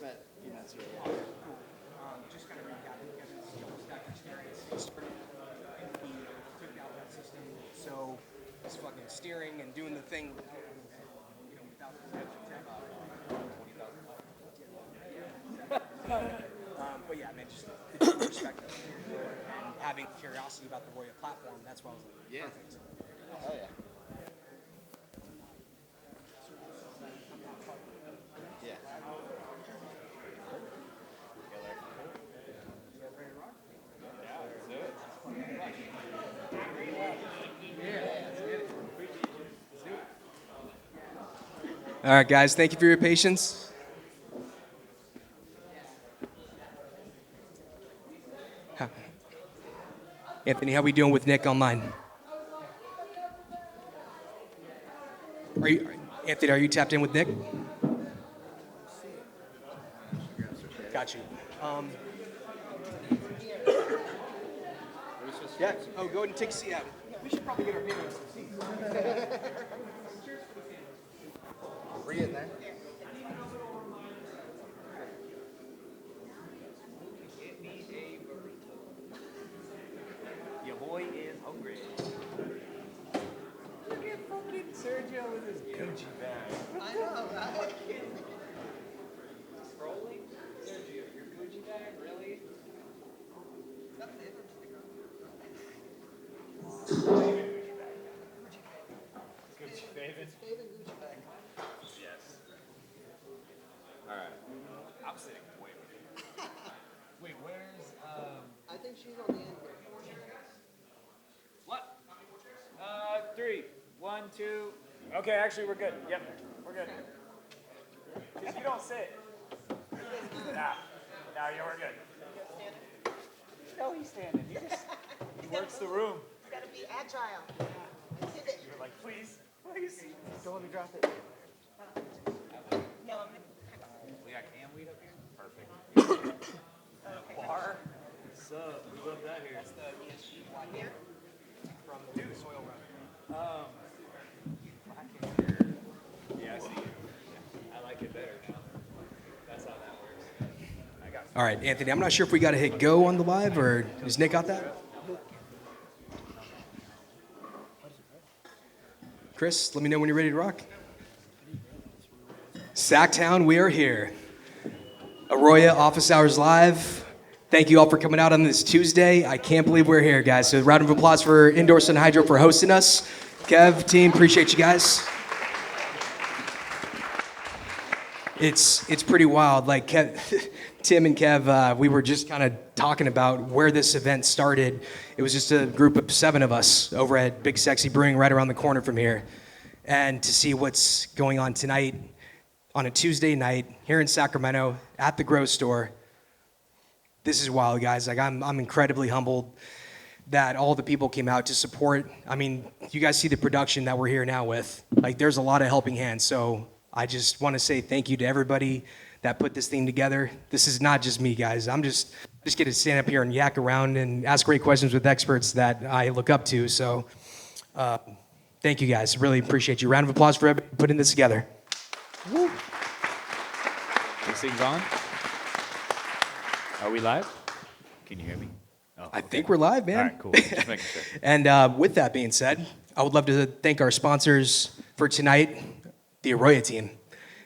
met a few minutes ago. Just kind of recapping Kevin's double stack experience. He started he took out that system, so he's fucking steering and doing the thing without the tech. But yeah, man, just the true perspective and having curiosity about the AROYA platform. That's why I was like, perfect. Oh yeah. Yeah. All right, guys, thank you for your patience. Anthony, how we doing with Nick online? Anthony, are you tapped in with Nick? Got you. Yeah. Oh, go ahead and take a seat out. We should probably get our name on some seats. Were you in there? Get me a burrito. Your boy is hungry. Look at fucking Sergio with his Gucci bag. I know, right? Scrolling? Sergio, your Gucci bag? Really? Is that favorite? Gucci favorite? Favorite Gucci bag. Yes. Alright. I'm sitting way with you. Wait, where's, I think she's on the end here. what? 3, 1, 2. Okay, actually, we're good. Yep, we're good. Because you don't sit. Nah, we're good. No, he's standing. He works the room. You gotta be agile. Pivot. You're like, please. Don't let me drop it. No, We got cam weed up here? Perfect. Bar? What's up? We love that here. That's the ESG one here. from the soil run. Yeah, I see you. I like it better now. That's how that works. I got All right, Anthony, I'm not sure if we got to hit go on the live or does Nick got that? Chris, let me know when you're ready to rock. Sacktown, we are here. AROYA Office Hours Live. Thank you all for coming out on this Tuesday. I can't believe we're here, guys. So round of applause for Indoor Sun Hydro for hosting us. Kev, team, appreciate you guys. It's pretty wild. Like Tim and Kev, we were just kind of talking about where this event started. It was just a group of 7 of us over at Big Sexy Brewing right around the corner from here. And to see what's going on tonight on a Tuesday night here in Sacramento at the Grow Store, this is wild, guys. Like I'm incredibly humbled that all the people came out to support. I mean, you guys see the production that we're here now with. Like there's a lot of helping hands. So I just want to say thank you to everybody that put this thing together. This is not just me, guys. I'm just get to stand up here and yak around and ask great questions with experts that I look up to. So thank you, guys. Really appreciate you. Round of applause for everybody putting this together. Woo. This thing's on? Are we live? Can you hear me? Oh, I think we're live, man. All right, cool. Just making sure. And with that being said, I would love to thank our sponsors for tonight, the AROYA team.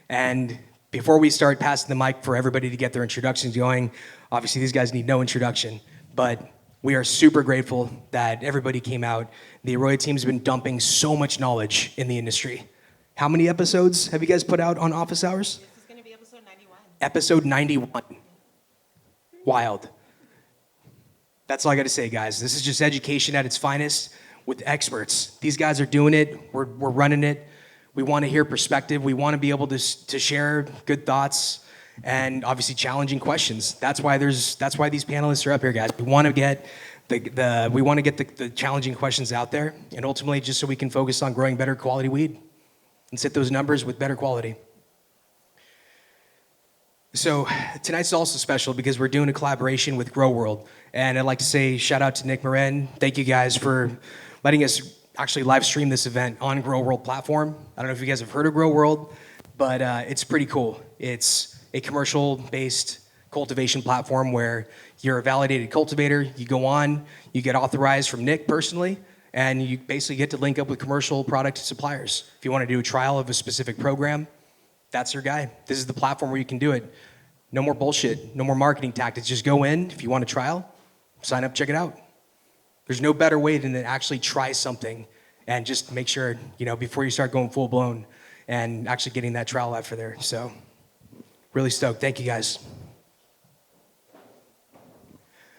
And before we start passing the mic for everybody to get their introductions going, obviously these guys need no introduction, but we are super grateful that everybody came out. The AROYA team's been dumping so much knowledge in the industry. How many episodes have you guys put out on Office Hours? this is gonna be episode 91. Episode 91. Wild. That's all I got to say, guys. This is just education at its finest with experts. These guys are doing it. We're running it. We want to hear perspective. We want to be able to share good thoughts and obviously challenging questions. That's why these panelists are up here, guys. We want to get the challenging questions out there, and ultimately just so we can focus on growing better quality weed and set those numbers with better quality. So tonight's also special because we're doing a collaboration with Grow World. And I'd like to say shout out to Nick Moran. Thank you guys for letting us actually live stream this event on Grow World platform. I don't know if you guys have heard of Grow World, but it's pretty cool. It's a commercial-based cultivation platform where you're a validated cultivator, you go on, you get authorized from Nick personally, and you basically get to link up with commercial product suppliers. If you want to do a trial of a specific program, that's your guy. This is the platform where you can do it. No more bullshit, no more marketing tactics. Just go in, if you want a trial, sign up, check it out. There's no better way than to actually try something and just make sure, before you start going full blown and actually getting that trial out for there. So really stoked. Thank you guys.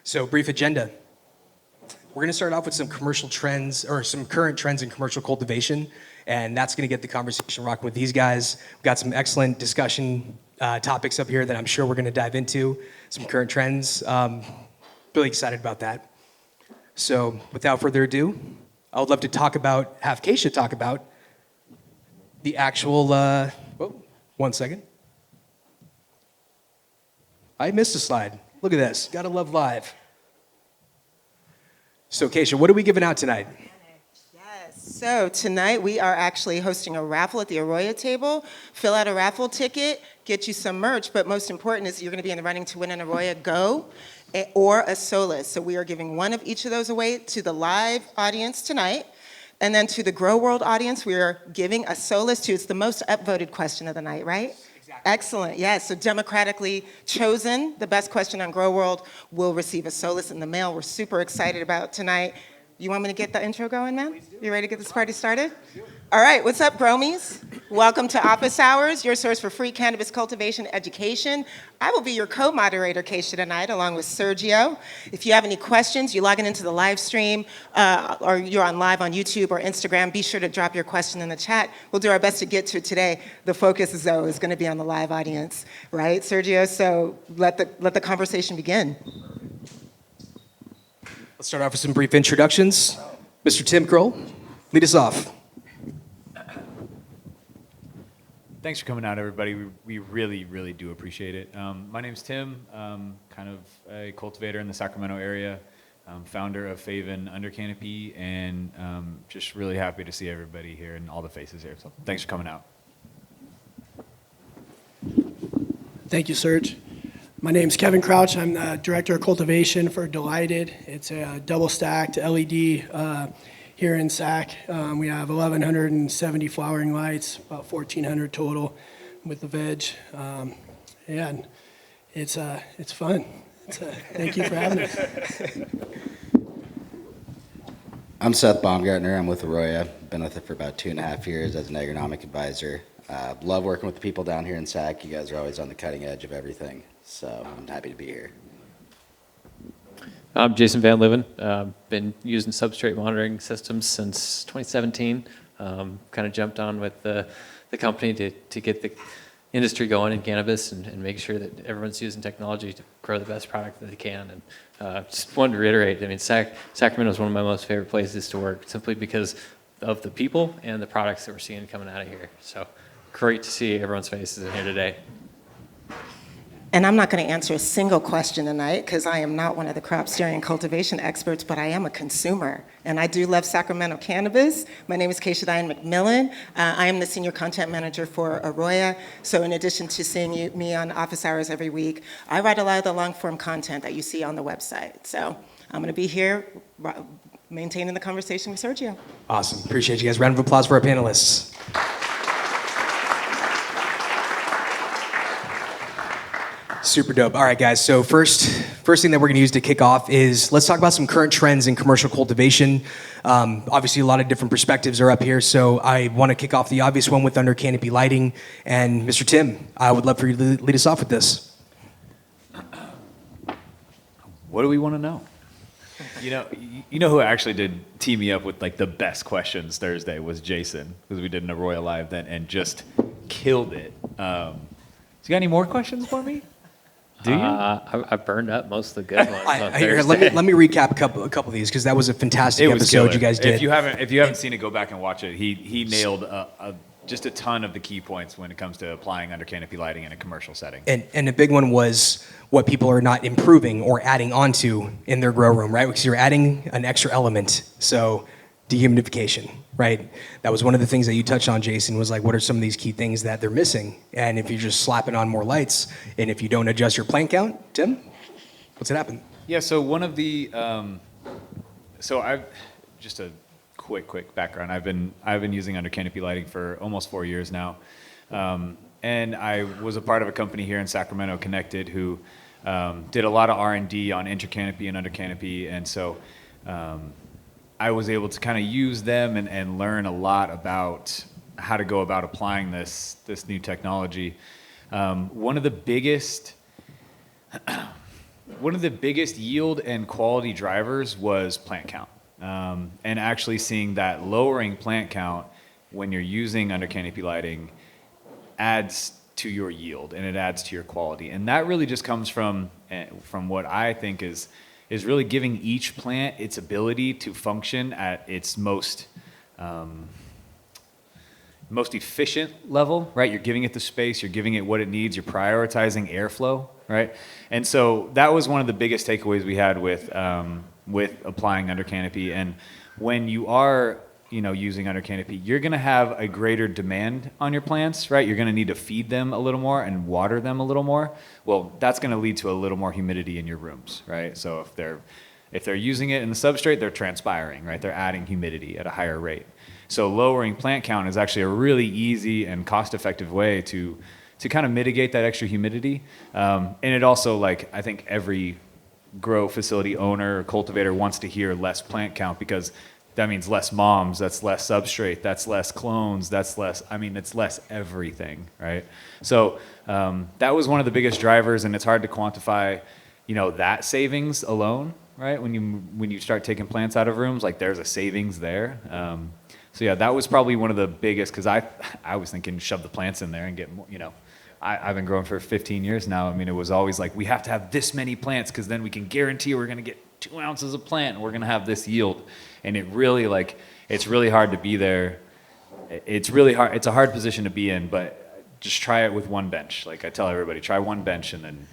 So brief agenda. We're gonna start off with some commercial trends or some current trends in commercial cultivation, and that's gonna get the conversation rocking with these guys. We've got some excellent discussion topics up here that I'm sure we're gonna dive into, some current trends. Really excited about that. So without further ado, I would love to have Kaisha talk about the actual, one second. I missed a slide. Look at this, gotta love live. So Kaisha, what are we giving out tonight? Yes. So tonight we are actually hosting a raffle at the AROYA table. Fill out a raffle ticket, get you some merch, but most important is you're going to be in the running to win an AROYA Go or a Solus. So we are giving one of each of those away to the live audience tonight. And then to the Grow World audience, we are giving a Solus to, it's the most upvoted question of the night, right? Excellent, yes. So democratically chosen, the best question on Grow World will receive a Solus in the mail. We're super excited about tonight. You want me to get the intro going, man? You ready to get this party started? All right, what's up, Bromies? Welcome to Office Hours, your source for free cannabis cultivation education. I will be your co-moderator, Kaisha, tonight, along with Sergio. If you have any questions, you're logging into the live stream, or you're on live on YouTube or Instagram, be sure to drop your question in the chat. We'll do our best to get to it today. The focus, though, is going to be on the live audience, right, Sergio? So let the conversation begin. Let's start off with some brief introductions. Mr. Tim Crowell, lead us off. Thanks for coming out, everybody. We really, really do appreciate it. My name's Tim, kind of a cultivator in the Sacramento area, founder of Faven Under Canopy, and just really happy to see everybody here and all the faces here. So thanks for coming out. Thank you, Serge. My name's Kevin Crouch. I'm the director of cultivation for Delighted. It's a double-stacked LED here in Sac. We have 1,170 flowering lights, about 1,400 total with the veg. And it's fun. Thank you for having us. I'm Seth Baumgartner. I'm with AROYA. Been with it for about 2.5 years as an agronomic advisor. Love working with the people down here in Sac. You guys are always on the cutting edge of everything. So I'm happy to be here. I'm Jason Van Leuven. Been using substrate monitoring systems since 2017. Kind of jumped on with the company to get the industry going in cannabis and make sure that everyone's using technology to grow the best product that they can. And just wanted to reiterate, I mean, Sacramento is one of my most favorite places to work simply because of the people and the products that we're seeing coming out of here. So great to see everyone's faces in here today. And I'm not going to answer a single question tonight because I am not one of the crop steering and cultivation experts, but I am a consumer. And I do love Sacramento cannabis. My name is Kaisha McMillan. I am the senior content manager for AROYA. So in addition to seeing me on office hours every week, I write a lot of the long form content that you see on the website. So I'm going to be here maintaining the conversation with Sergio. Awesome, appreciate you guys. Round of applause for our panelists. Super dope. All right, guys. So first thing that we're going to use to kick off is let's talk about some current trends in commercial cultivation. Obviously, a lot of different perspectives are up here. So I want to kick off the obvious one with under canopy lighting. And Mr. Tim, I would love for you to lead us off with this. What do we want to know? You know who actually did tee me up with like the best questions Thursday was Jason, because we did an AROYA live then and just killed it. So you got any more questions for me? Do you? I burned up most of the good ones on Here, Thursday. let me recap a couple of these because that was a fantastic episode killer. you guys did. If you haven't seen it, go back and watch it. He nailed just a ton of the key points when it comes to applying under canopy lighting in a commercial setting. And the big one was what people are not improving or adding onto in their grow room, right? Because you're adding an extra element. So dehumidification, right? That was one of the things that you touched on, Jason, was like, what are some of these key things that they're missing? And if you're just slapping on more lights, and if you don't adjust your plant count, Tim, what's it happen? Yeah, so one of the, so I've, just a quick background. I've been using under canopy lighting for almost 4 years now. And I was a part of a company here in Sacramento, Connected, who did a lot of R&D on intercanopy and under canopy. And so I was able to kind of use them and learn a lot about how to go about applying this new technology. One of the biggest yield and quality drivers was plant count. And actually seeing that lowering plant count when you're using under canopy lighting adds to your yield and it adds to your quality. And that really just comes from what I think is really giving each plant its ability to function at its most efficient level, right? You're giving it the space, you're giving it what it needs, you're prioritizing airflow, right? And so that was one of the biggest takeaways we had with applying under canopy. And when you are using under canopy, you're going to have a greater demand on your plants, right? You're going to need to feed them a little more and water them a little more. Well, that's going to lead to a little more humidity in your rooms, right? So if they're using it in the substrate, they're transpiring, right? They're adding humidity at a higher rate. So lowering plant count is actually a really easy and cost-effective way to kind of mitigate that extra humidity. And it also, I think every grow facility owner or cultivator wants to hear less plant count, because that means less moms, that's less substrate, that's less clones, it's less everything, right? So that was one of the biggest drivers, and it's hard to quantify, that savings alone, right? When you start taking plants out of rooms, there's a savings there. So yeah, that was probably one of the biggest, because I was thinking shove the plants in there and get more, I've been growing for 15 years now. It was always we have to have this many plants because then we can guarantee we're going to get 2 ounces of plant and we're going to have this yield. And it really, it's really hard to be there. It's really hard. It's a hard position to be in, but just try it with one bench. I tell everybody, try one bench and then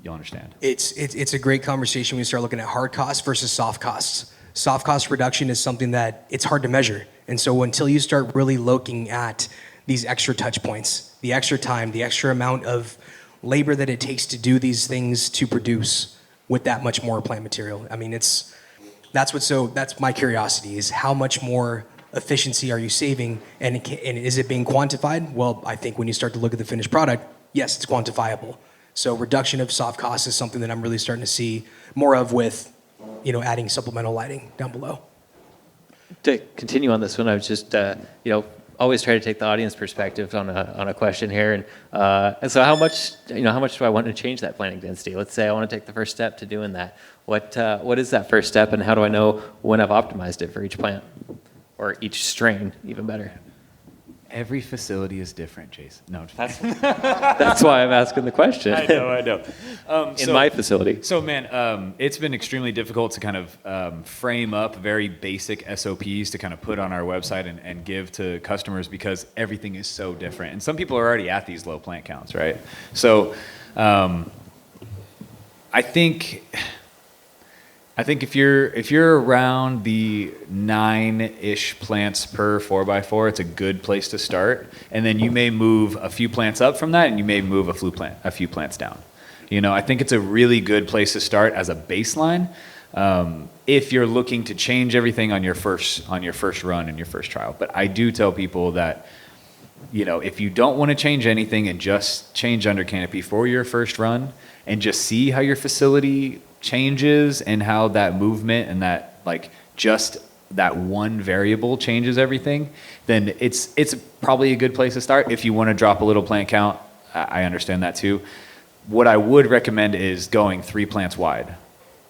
you'll understand. It's a great conversation when you start looking at hard costs versus soft costs. Soft cost reduction is something that it's hard to measure. And so until you start really looking at these extra touch points, the extra time, the extra amount of labor that it takes to do these things to produce with that much more plant material. That's my curiosity, is how much more efficiency are you saving, and is it being quantified? Well, I think when you start to look at the finished product, yes, it's quantifiable. So reduction of soft costs is something that I'm really starting to see more of with, adding supplemental lighting down below. To continue on this one, I was just, always try to take the audience perspective on a question here, and so how much do I want to change that planting density? Let's say I want to take the first step to doing that. What is that first step, and how do I know when I've optimized it for each plant or each strain, even better? Every facility is different, Jason. No, That's why I'm asking the question. I know. In my facility. So, man, it's been extremely difficult to kind of frame up very basic SOPs to kind of put on our website and give to customers, because everything is so different. And some people are already at these low plant counts, right? So I think if you're around the 9-ish plants per 4x4, it's a good place to start. And then you may move a few plants up from that, and you may move a few plants down. I think it's a really good place to start as a baseline if you're looking to change everything on your first run and your first trial. But I do tell people that, if you don't want to change anything and just change under canopy for your first run and just see how your facility changes and how that movement and that just that one variable changes everything, then it's probably a good place to start. If you want to drop a little plant count, I understand that too. What I would recommend is going 3 plants wide,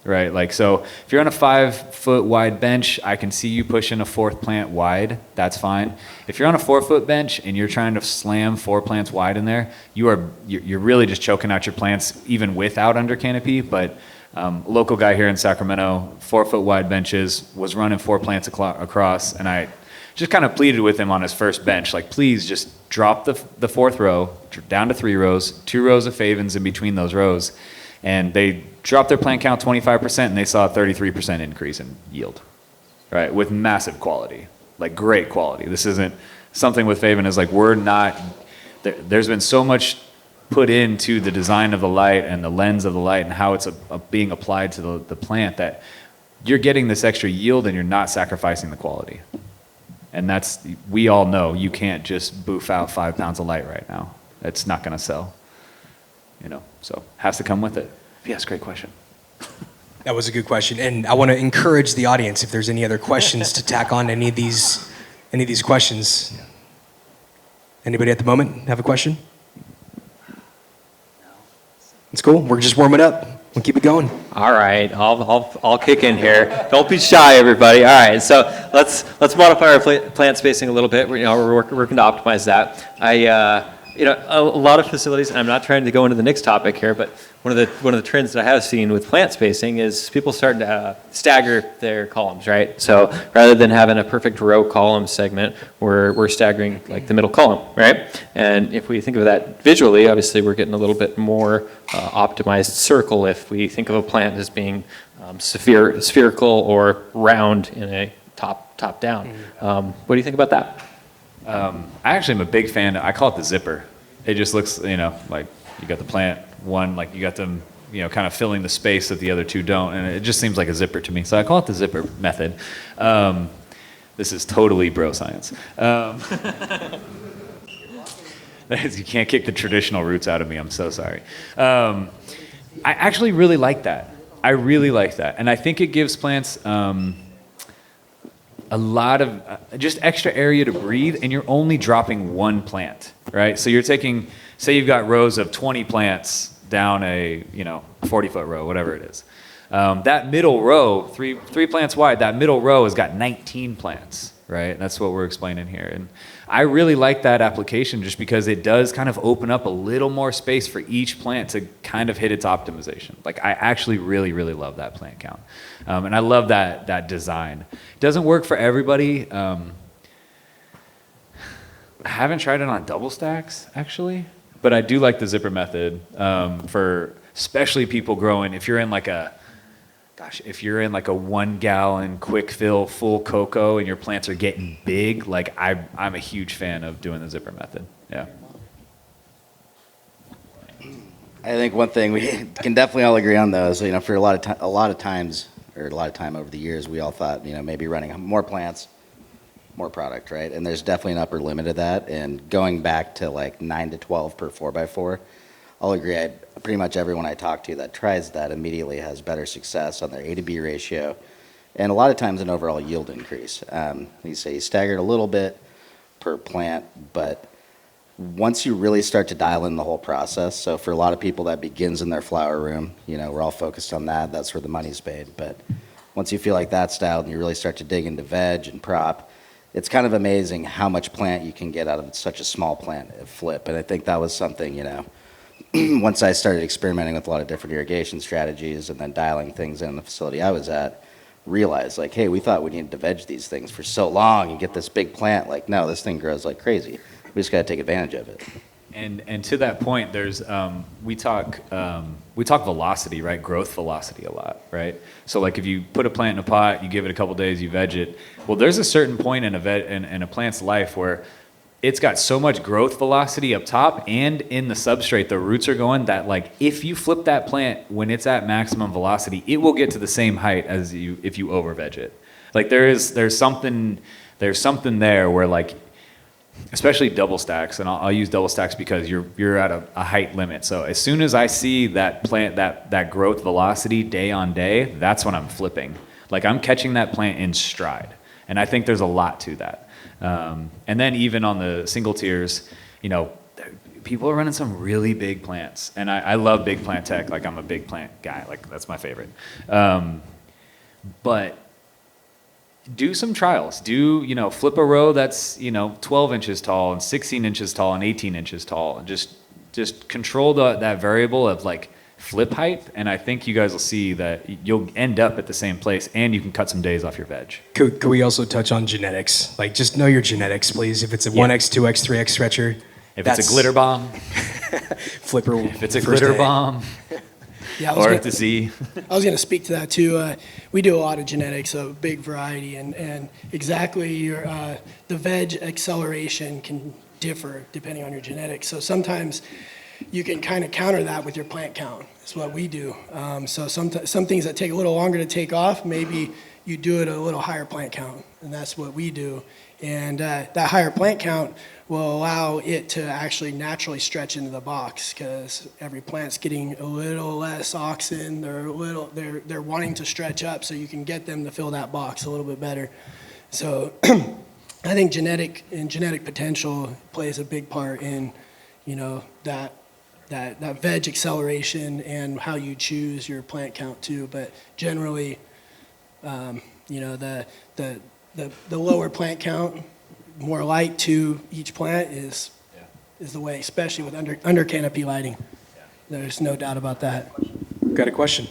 right? So if you're on a 5-foot wide bench, I can see you pushing a 4th plant wide. That's fine. If you're on a 4-foot bench and you're trying to slam 4 plants wide in there, you're really just choking out your plants even without under canopy. But local guy here in Sacramento, 4-foot wide benches, was running 4 plants across, and I just kind of pleaded with him on his first bench, please just drop the 4th row down to 3 rows, 2 rows of favens in between those rows, and they dropped their plant count 25%, and they saw a 33% increase in yield. right? With massive quality, like great quality. This isn't something with Faven is like, there's been so much put into the design of the light and the lens of the light and how it's being applied to the plant that you're getting this extra yield and you're not sacrificing the quality. And we all know you can't just boof out 5 pounds of light right now. It's not going to sell, so has to come with it. Yes, great question. That was a good question, and I want to encourage the audience if there's any other questions to tack on any of these questions. Anybody at the moment have a question? It's cool. We're just warming up. We'll keep it going. All right, I'll kick in here. Don't be shy, everybody. All right, so let's modify our plant spacing a little bit. We're working to optimize that. A lot of facilities, and I'm not trying to go into the next topic here, but one of the trends that I have seen with plant spacing is people starting to stagger their columns, right? So rather than having a perfect row column segment, we're staggering like the middle column, right? And if we think of that visually, obviously we're getting a little bit more optimized circle if we think of a plant as being spherical or round in a top down. What do you think about that? I actually am a big fan. I call it the zipper. It just looks, like you got the plant one, like you got them, kind of filling the space that the other two don't, and it just seems like a zipper to me. So I call it the zipper method. This is totally bro science. You can't kick the traditional roots out of me. I'm so sorry. I actually really like that. I really like that, and I think it gives plants a lot of just extra area to breathe, and you're only dropping one plant, right? So you're taking, say you've got rows of 20 plants down a 40-foot row, whatever it is. That middle row, three plants wide, that middle row has got 19 plants, right? That's what we're explaining here. And I really like that application just because it does kind of open up a little more space for each plant to kind of hit its optimization. Like I actually really, really love that plant count. And I love that design. It doesn't work for everybody. I haven't tried it on double stacks, actually, but I do like the zipper method for especially people growing. If you're in like a 1 gallon quick fill full cocoa and your plants are getting big, like I'm a huge fan of doing the zipper method. Yeah. I think one thing we can definitely all agree on though is, for a lot of time over the years, we all thought, maybe running more plants, more product, right? And there's definitely an upper limit of that. And going back to like 9 to 12 per 4x4, I'll agree. Pretty much everyone I talk to that tries that immediately has better success on their A to B ratio, and a lot of times an overall yield increase. You say you staggered a little bit per plant, but once you really start to dial in the whole process, so for a lot of people that begins in their flower room, we're all focused on that. That's where the money's made. But once you feel like that's dialed and you really start to dig into veg and prop, it's kind of amazing how much plant you can get out of such a small plant at flip. And I think that was something, once I started experimenting with a lot of different irrigation strategies and then dialing things in the facility I was at, realized like, hey, we thought we needed to veg these things for so long and get this big plant. Like, no, this thing grows like crazy. We just got to take advantage of it. And to that point, there's we talk velocity, right? Growth velocity a lot, right? So like if you put a plant in a pot, you give it a couple days, you veg it. Well, there's a certain point in a plant's life where it's got so much growth velocity up top and in the substrate, the roots are going that like if you flip that plant when it's at maximum velocity, it will get to the same height as if you over veg it. Like there's something there where like, especially double stacks, and I'll use double stacks because you're at a height limit. So as soon as I see that plant, that growth velocity day on day, that's when I'm flipping. Like I'm catching that plant in stride. And I think there's a lot to that. And then even on the single tiers, people are running some really big plants. And I love big plant tech. Like I'm a big plant guy. Like that's my favorite. But do some trials. Flip a row that's, 12 inches tall and 16 inches tall and 18 inches tall. And just control that variable of like flip height. And I think you guys will see that you'll end up at the same place and you can cut some days off your veg. Could we also touch on genetics? Like just know your genetics, please. If it's a 1X, 2X, 3X stretcher. If it's a glitter bomb. Flipper. If it's a glitter bomb. Yeah, I was or gonna- to see. I was going to speak to that too. We do a lot of genetics, a big variety, and exactly the veg acceleration can differ depending on your genetics. So sometimes you can kind of counter that with your plant count. That's what we do. So some things that take a little longer to take off, maybe you do it at a little higher plant count, and that's what we do. And that higher plant count will allow it to actually naturally stretch into the box because every plant's getting a little less oxygen. They're wanting to stretch up, so you can get them to fill that box a little bit better. So I think genetic potential plays a big part in, that veg acceleration and how you choose your plant count too. But generally, the lower plant count, more light to each plant is the way, especially with under canopy lighting. There's no doubt about that. Got a question?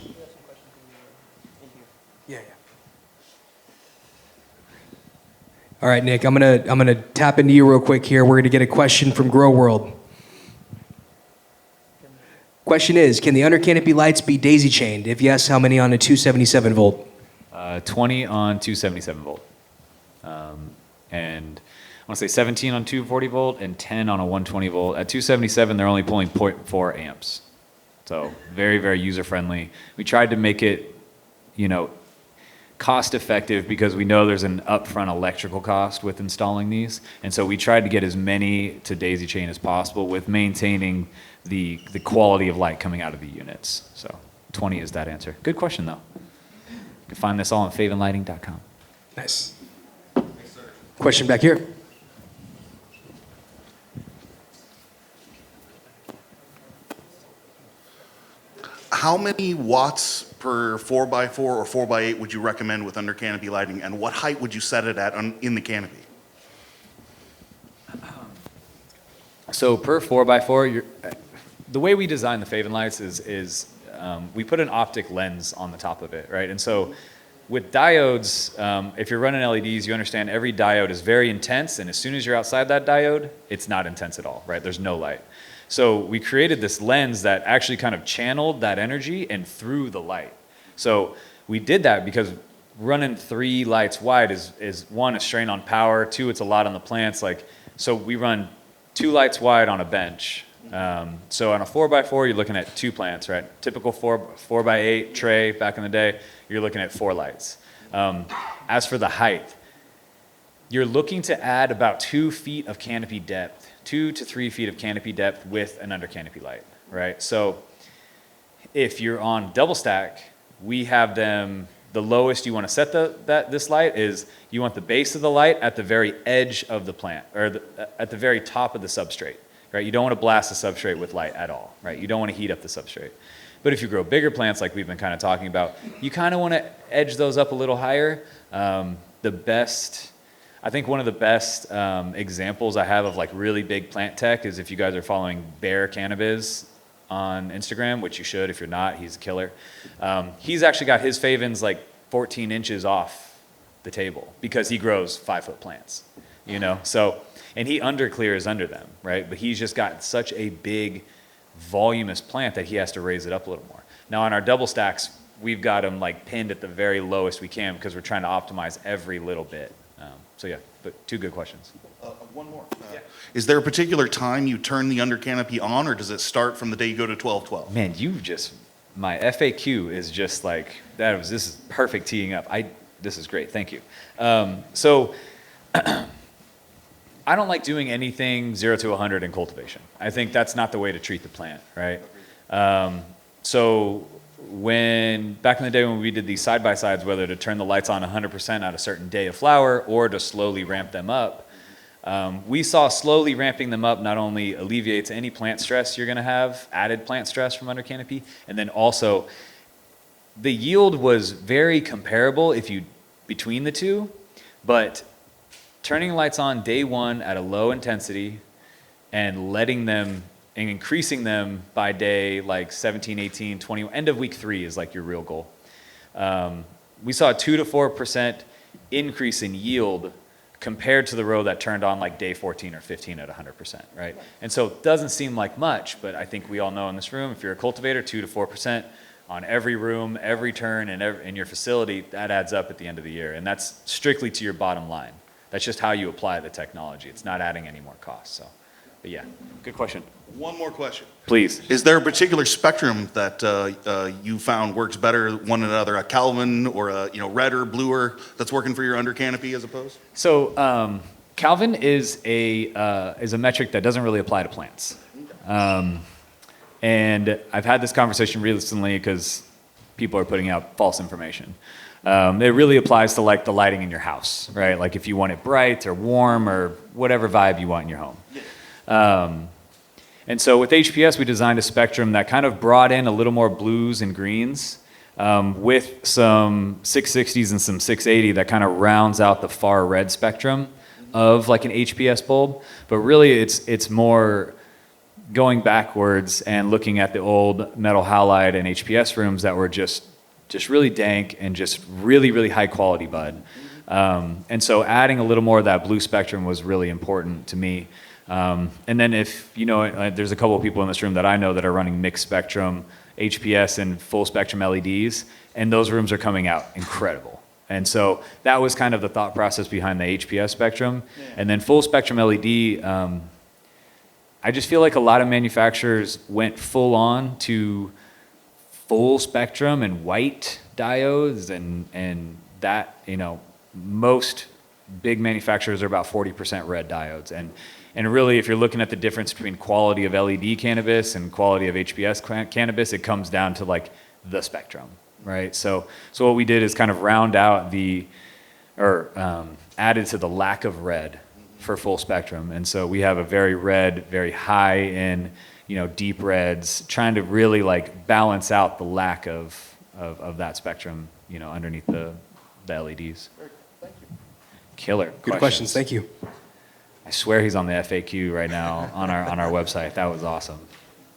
Yeah. All right, Nick, I'm gonna tap into you real quick here. We're gonna get a question from Grow World. Question is, can the under canopy lights be daisy chained? If yes, how many on a 277 volt? 20 on 277 volt. And I want to say 17 on 240 volt and 10 on a 120 volt. At 277, they're only pulling 0.4 amps. So very, very user friendly. We tried to make it, cost effective because we know there's an upfront electrical cost with installing these. And so we tried to get as many to daisy chain as possible with maintaining the quality of light coming out of the units. So 20 is that answer. Good question though. You can find this all on favenlighting.com. Nice. Question back here. How many watts per 4x4 or 4x8 would you recommend with under canopy lighting, and what height would you set it at in the canopy? So per 4x4, the way we design the Faven lights is we put an optic lens on the top of it, right? And so with diodes, if you're running LEDs, you understand every diode is very intense, and as soon as you're outside that diode, it's not intense at all, right? There's no light. So we created this lens that actually kind of channeled that energy and through the light. So we did that because running 3 lights wide is one, a strain on power, 2, it's a lot on the plants. So we run 2 lights wide on a bench. So on a 4x4, you're looking at 2 plants, right? Typical 4x8 tray back in the day, you're looking at 4 lights. As for the height, you're looking to add about 2 feet of canopy depth, 2 to 3 feet of canopy depth with an under canopy light, right? So if you're on double stack, we have them, the lowest you want to set this light is you want the base of the light at the very edge of the plant, or at the very top of the substrate, right? You don't want to blast the substrate with light at all, right? You don't want to heat up the substrate. But if you grow bigger plants like we've been kind of talking about, you kind of want to edge those up a little higher. I think one of the best examples I have of really big plant tech is if you guys are following Bear Cannabis on Instagram, which you should. If you're not, he's a killer. He's actually got his Favens 14 inches off the table because he grows 5-foot plants, So, and he underclears under them, right? But he's just got such a big, voluminous plant that he has to raise it up a little more. Now on our double stacks, we've got them pinned at the very lowest we can because we're trying to optimize every little bit. So yeah, but 2 good questions. One more. Is there a particular time you turn the under canopy on, or does it start from the day you go to 12/12? Man, my FAQ is just this is perfect teeing up. This is great, thank you. So I don't like doing anything 0 to 100 in cultivation. I think that's not the way to treat the plant, right? So back in the day when we did these side-by-sides, whether to turn the lights on 100% at a certain day of flower or to slowly ramp them up, we saw slowly ramping them up not only alleviates any plant stress you're going to have, added plant stress from under canopy, and then also the yield was very comparable between the two, but turning lights on day 1 at a low intensity and letting them and increasing them by day 17, 18, 20, end of week 3 is your real goal. We saw a 2 to 4% increase in yield compared to the row that turned on day 14 or 15 at 100%, right? And so it doesn't seem like much, but I think we all know in this room, if you're a cultivator, 2 to 4% on every room, every turn in your facility, that adds up at the end of the year. And that's strictly to your bottom line. That's just how you apply the technology. It's not adding any more costs. So, but yeah, good question. One more question. Please. Is there a particular spectrum that you found works better one than another, a Calvin or a red or bluer that's working for your under canopy as opposed? So Calvin is a metric that doesn't really apply to plants. And I've had this conversation recently because people are putting out false information. It really applies to like the lighting in your house, right? Like if you want it bright or warm or whatever vibe you want in your home. And so with HPS, we designed a spectrum that kind of brought in a little more blues and greens with some 660s and some 680 that kind of rounds out the far red spectrum of like an HPS bulb. But really it's more going backwards and looking at the old metal halide and HPS rooms that were just really dank and just really, really high quality bud. And so adding a little more of that blue spectrum was really important to me. And then if, there's a couple of people in this room that I know that are running mixed spectrum HPS and full spectrum LEDs, and those rooms are coming out incredible. And so that was kind of the thought process behind the HPS spectrum. Yeah. And then full spectrum LED, I just feel like a lot of manufacturers went full on to full spectrum and white diodes and that, most big manufacturers are about 40% red diodes. And really, if you're looking at the difference between quality of LED cannabis and quality of HPS cannabis, it comes down to like the spectrum, right? So what we did is kind of round out added to the lack of red for full spectrum. And so we have a very red, very high in, deep reds, trying to really like balance out the lack of that spectrum, underneath the LEDs. Thank you. Killer. Good questions. Thank you. I swear he's on the FAQ right now on our website. That was awesome.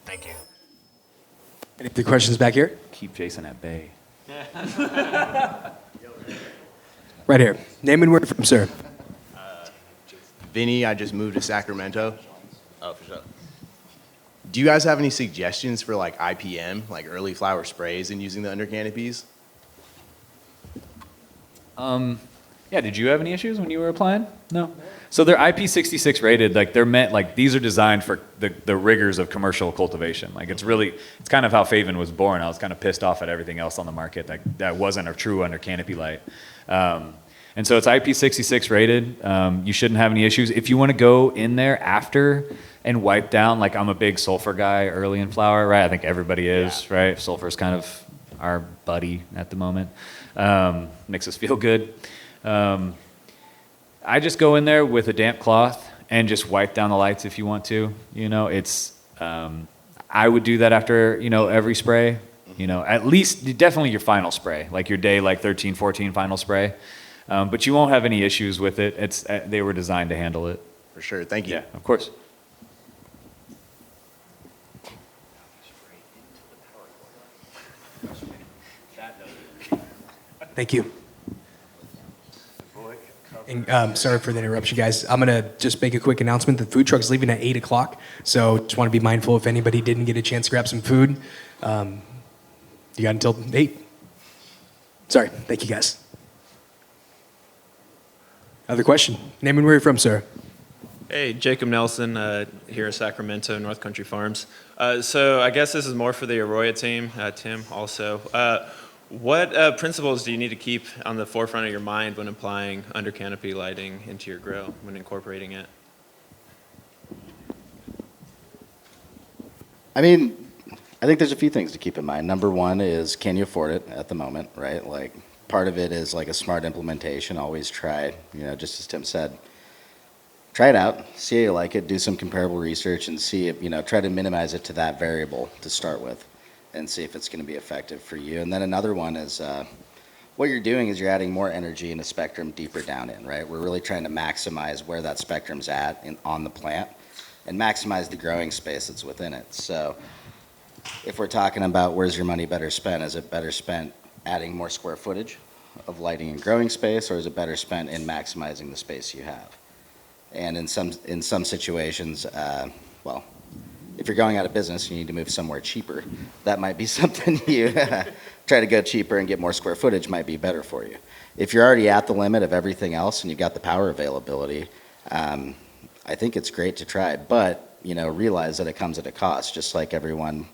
Thank you. Any other questions back here? Keep Jason at bay. Right here. Name and where you're from, sir. Vinny, I just moved to Sacramento. Oh, for sure. Do you guys have any suggestions for like IPM, like early flower sprays and using the under canopies? Yeah, did you have any issues when you were applying? No. So they're IP66 rated, like they're meant, like these are designed for the rigors of commercial cultivation. Like it's kind of how Faven was born. I was kind of pissed off at everything else on the market that wasn't a true under canopy light. And so it's IP66 rated. You shouldn't have any issues. If you want to go in there after and wipe down, like I'm a big sulfur guy early in flower, right? I think everybody is, yeah. Right? Sulfur's kind of our buddy at the moment. Makes us feel good. I just go in there with a damp cloth and just wipe down the lights if you want to. I would do that after, every spray. At least definitely your final spray, like your day 13, 14 final spray. But you won't have any issues with it. They were designed to handle it. For sure. Thank you. Yeah, of course. Thank you. And sorry for the interruption, guys. I'm going to just make a quick announcement. The food truck's leaving at 8 o'clock, so just want to be mindful if anybody didn't get a chance to grab some food. You got until 8. Sorry. Thank you, guys. Other question? Name and where you're from, sir. Hey, Jacob Nelson, here at Sacramento, North Country Farms. So I guess this is more for the AROYA team, Tim also. What principles do you need to keep on the forefront of your mind when applying under canopy lighting into your grow, when incorporating it? I think there's a few things to keep in mind. Number one is, can you afford it at the moment, right? Like, part of it is like a smart implementation. Always try, just as Tim said, try it out, see how you like it, do some comparable research and see if, try to minimize it to that variable to start with and see if it's going to be effective for you. And then another one is what you're doing is you're adding more energy in a spectrum deeper down in, right? We're really trying to maximize where that spectrum's at on the plant and maximize the growing space that's within it. So if we're talking about where's your money better spent, is it better spent adding more square footage of lighting and growing space, or is it better spent in maximizing the space you have? And in some situations, If you're going out of business, you need to move somewhere cheaper. That might be something you try to go cheaper and get more square footage might be better for you. If you're already at the limit of everything else and you've got the power availability, I think it's great to try, but realize that it comes at a cost. Just like everyone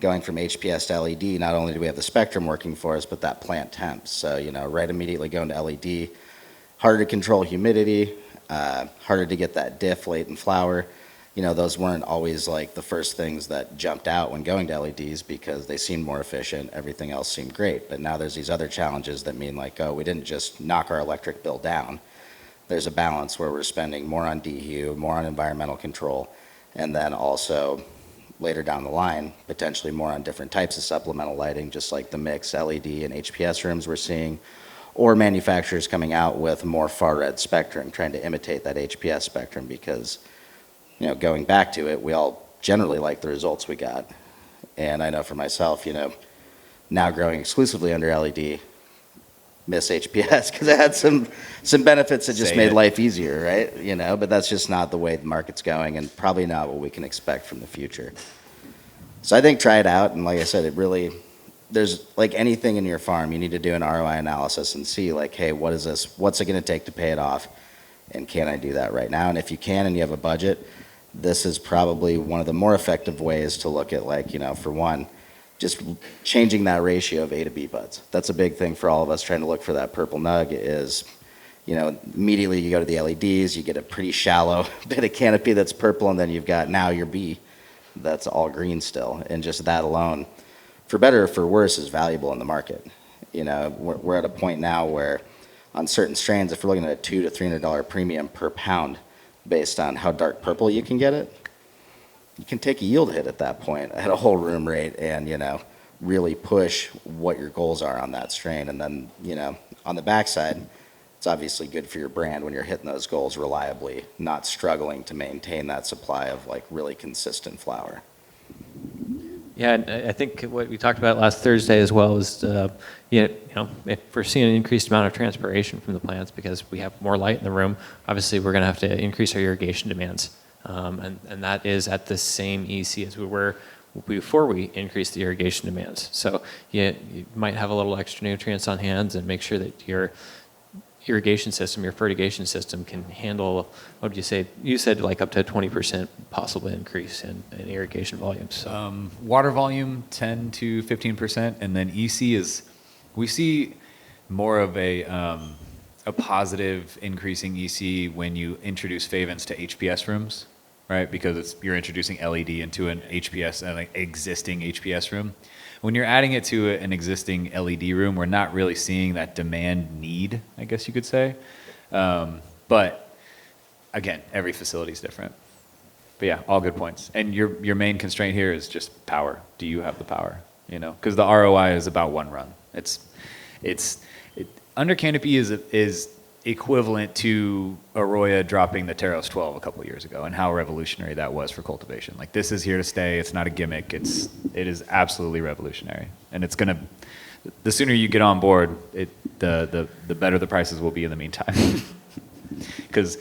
going from HPS to LED, not only do we have the spectrum working for us, but that plant temp. So right immediately going to LED, harder to control humidity, harder to get that diff late in flower. Those weren't always like the first things that jumped out when going to LEDs because they seemed more efficient, everything else seemed great. But now there's these other challenges that mean like, oh, we didn't just knock our electric bill down. There's a balance where we're spending more on DHU, more on environmental control, and then also later down the line, potentially more on different types of supplemental lighting, just like the mix LED and HPS rooms we're seeing, or manufacturers coming out with more far red spectrum, trying to imitate that HPS spectrum because going back to it, we all generally like the results we got. And I know for myself, now growing exclusively under LED, miss HPS because it had some benefits that just made life easier, right? But that's just not the way the market's going and probably not what we can expect from the future. So I think try it out. And like I said, there's like anything in your farm, you need to do an ROI analysis and see like, hey, what is this? What's it going to take to pay it off? And can I do that right now? And if you can and you have a budget, this is probably one of the more effective ways to look at like, for one, just changing that ratio of A to B buds. That's a big thing for all of us trying to look for that purple nug is, immediately you go to the LEDs, you get a pretty shallow bit of canopy that's purple, and then you've got now your B that's all green still. And just that alone, for better or for worse, is valuable in the market. We're at a point now where on certain strains, if we're looking at a $200 to $300 premium per pound based on how dark purple you can get it, you can take a yield hit at that point at a whole room rate and, really push what your goals are on that strain. And then, on the backside, it's obviously good for your brand when you're hitting those goals reliably, not struggling to maintain that supply of like really consistent flower. Yeah, and I think what we talked about last Thursday as well is, if we're seeing an increased amount of transpiration from the plants because we have more light in the room, obviously we're going to have to increase our irrigation demands. And that is at the same EC as we were before we increased the irrigation demands. So you might have a little extra nutrients on hand and make sure that your irrigation system, your fertigation system can handle, what did you say? You said like up to 20% possible increase in irrigation volumes. So. Water volume, 10 to 15%, and then EC is, we see more of a positive increasing EC when you introduce favens to HPS rooms, right? Because you're introducing LED into an HPS, an existing HPS room. When you're adding it to an existing LED room, we're not really seeing that demand need, I guess you could say. But again, every facility is different. But yeah, all good points. And your main constraint here is just power. Do you have the power? Because the ROI is about one run. Under canopy is equivalent to AROYA dropping the Teros 12 a couple of years ago and how revolutionary that was for cultivation. Like this is here to stay. It's not a gimmick. It is absolutely revolutionary. And it's gonna, the sooner you get on board, the better the prices will be in the meantime. Because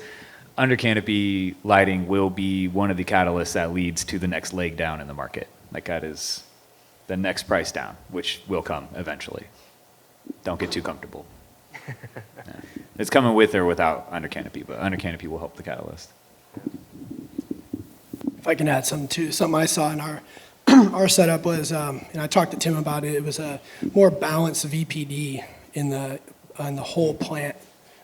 under canopy lighting will be one of the catalysts that leads to the next leg down in the market. Like that is the next price down, which will come eventually. Don't get too comfortable. Yeah. It's coming with or without under canopy, but under canopy will help the catalyst. If I can add something too, something I saw in our setup was, and I talked to Tim about it, it was a more balanced VPD in the whole plant.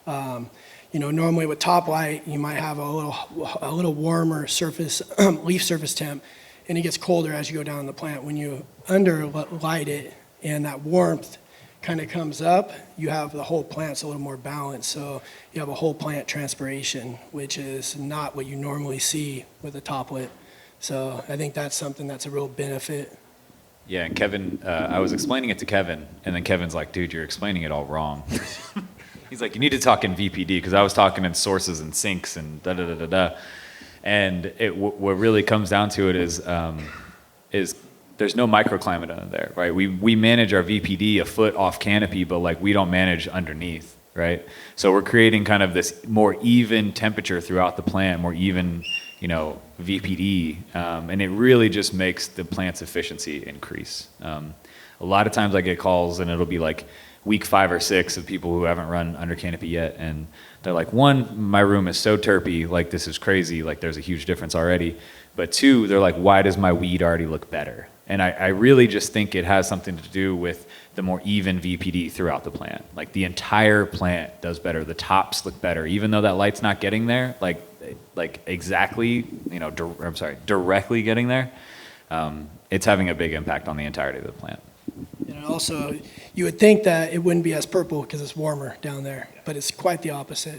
Normally with top light, you might have a little warmer surface, leaf surface temp, and it gets colder as you go down the plant. When you under light it and that warmth kind of comes up, you have the whole plant's a little more balanced. So you have a whole plant transpiration, which is not what you normally see with a top lit. So I think that's something that's a real benefit. Yeah, and Kevin, I was explaining it to Kevin, and then Kevin's like, dude, you're explaining it all wrong. He's like, you need to talk in VPD, because I was talking in sources and sinks and da-da-da-da-da. And what really comes down to it is there's no microclimate under there, right? We manage our VPD a foot off canopy, but like we don't manage underneath, right? So we're creating kind of this more even temperature throughout the plant, more even VPD, and it really just makes the plant's efficiency increase. A lot of times I get calls and it'll be like week 5 or 6 of people who haven't run under canopy yet, and they're like, 1, my room is so terpy, like this is crazy, like there's a huge difference already. But 2, they're like, why does my weed already look better? And I really just think it has something to do with the more even VPD throughout the plant. Like the entire plant does better. The tops look better, even though that light's not getting there, like exactly, directly getting there. It's having a big impact on the entirety of the plant. And also, you would think that it wouldn't be as purple because it's warmer down there, but it's quite the opposite.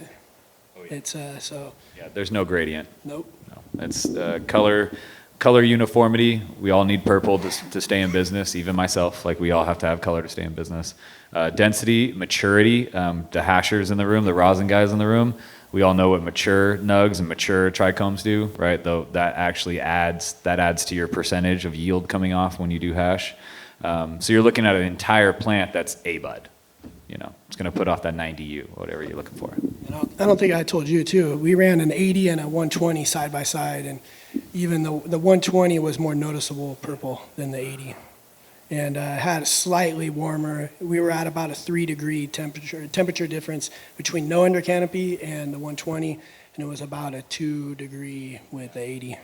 Oh, yeah. It's so. Yeah, there's no gradient. Nope. No, it's color uniformity. We all need purple to stay in business, even myself. Like we all have to have color to stay in business. Density, maturity, the hashers in the room, the rosin guys in the room, we all know what mature nugs and mature trichomes do, right? Though that actually adds to your percentage of yield coming off when you do hash. So you're looking at an entire plant that's a bud. It's going to put off that 90U, whatever you're looking for. I don't think I told you too. We ran an 80 and a 120 side by side, and even the 120 was more noticeable purple than the 80, and had a slightly warmer. We were at about a 3-degree temperature difference between no under canopy and the 120, and it was about a 2-degree with the 80.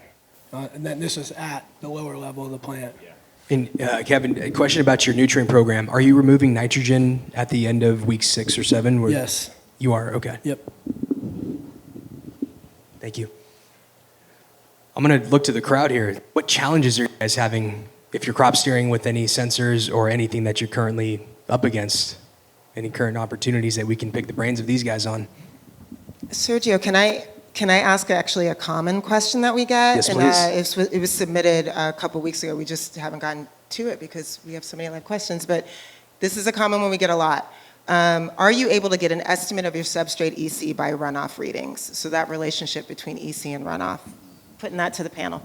And then this is at the lower level of the plant. Yeah. And Kevin, a question about your nutrient program. Are you removing nitrogen at the end of week 6 or 7? Yes. You are? Okay. Yep. Thank you. I'm going to look to the crowd here. What challenges are you guys having if you're crop steering with any sensors or anything that you're currently up against? Any current opportunities that we can pick the brains of these guys on? Sergio, can I ask actually a common question that we get? Yes, please. And it was submitted a couple weeks ago. We just haven't gotten to it because we have so many questions. But this is a common one we get a lot. Are you able to get an estimate of your substrate EC by runoff readings? So that relationship between EC and runoff. Putting that to the panel.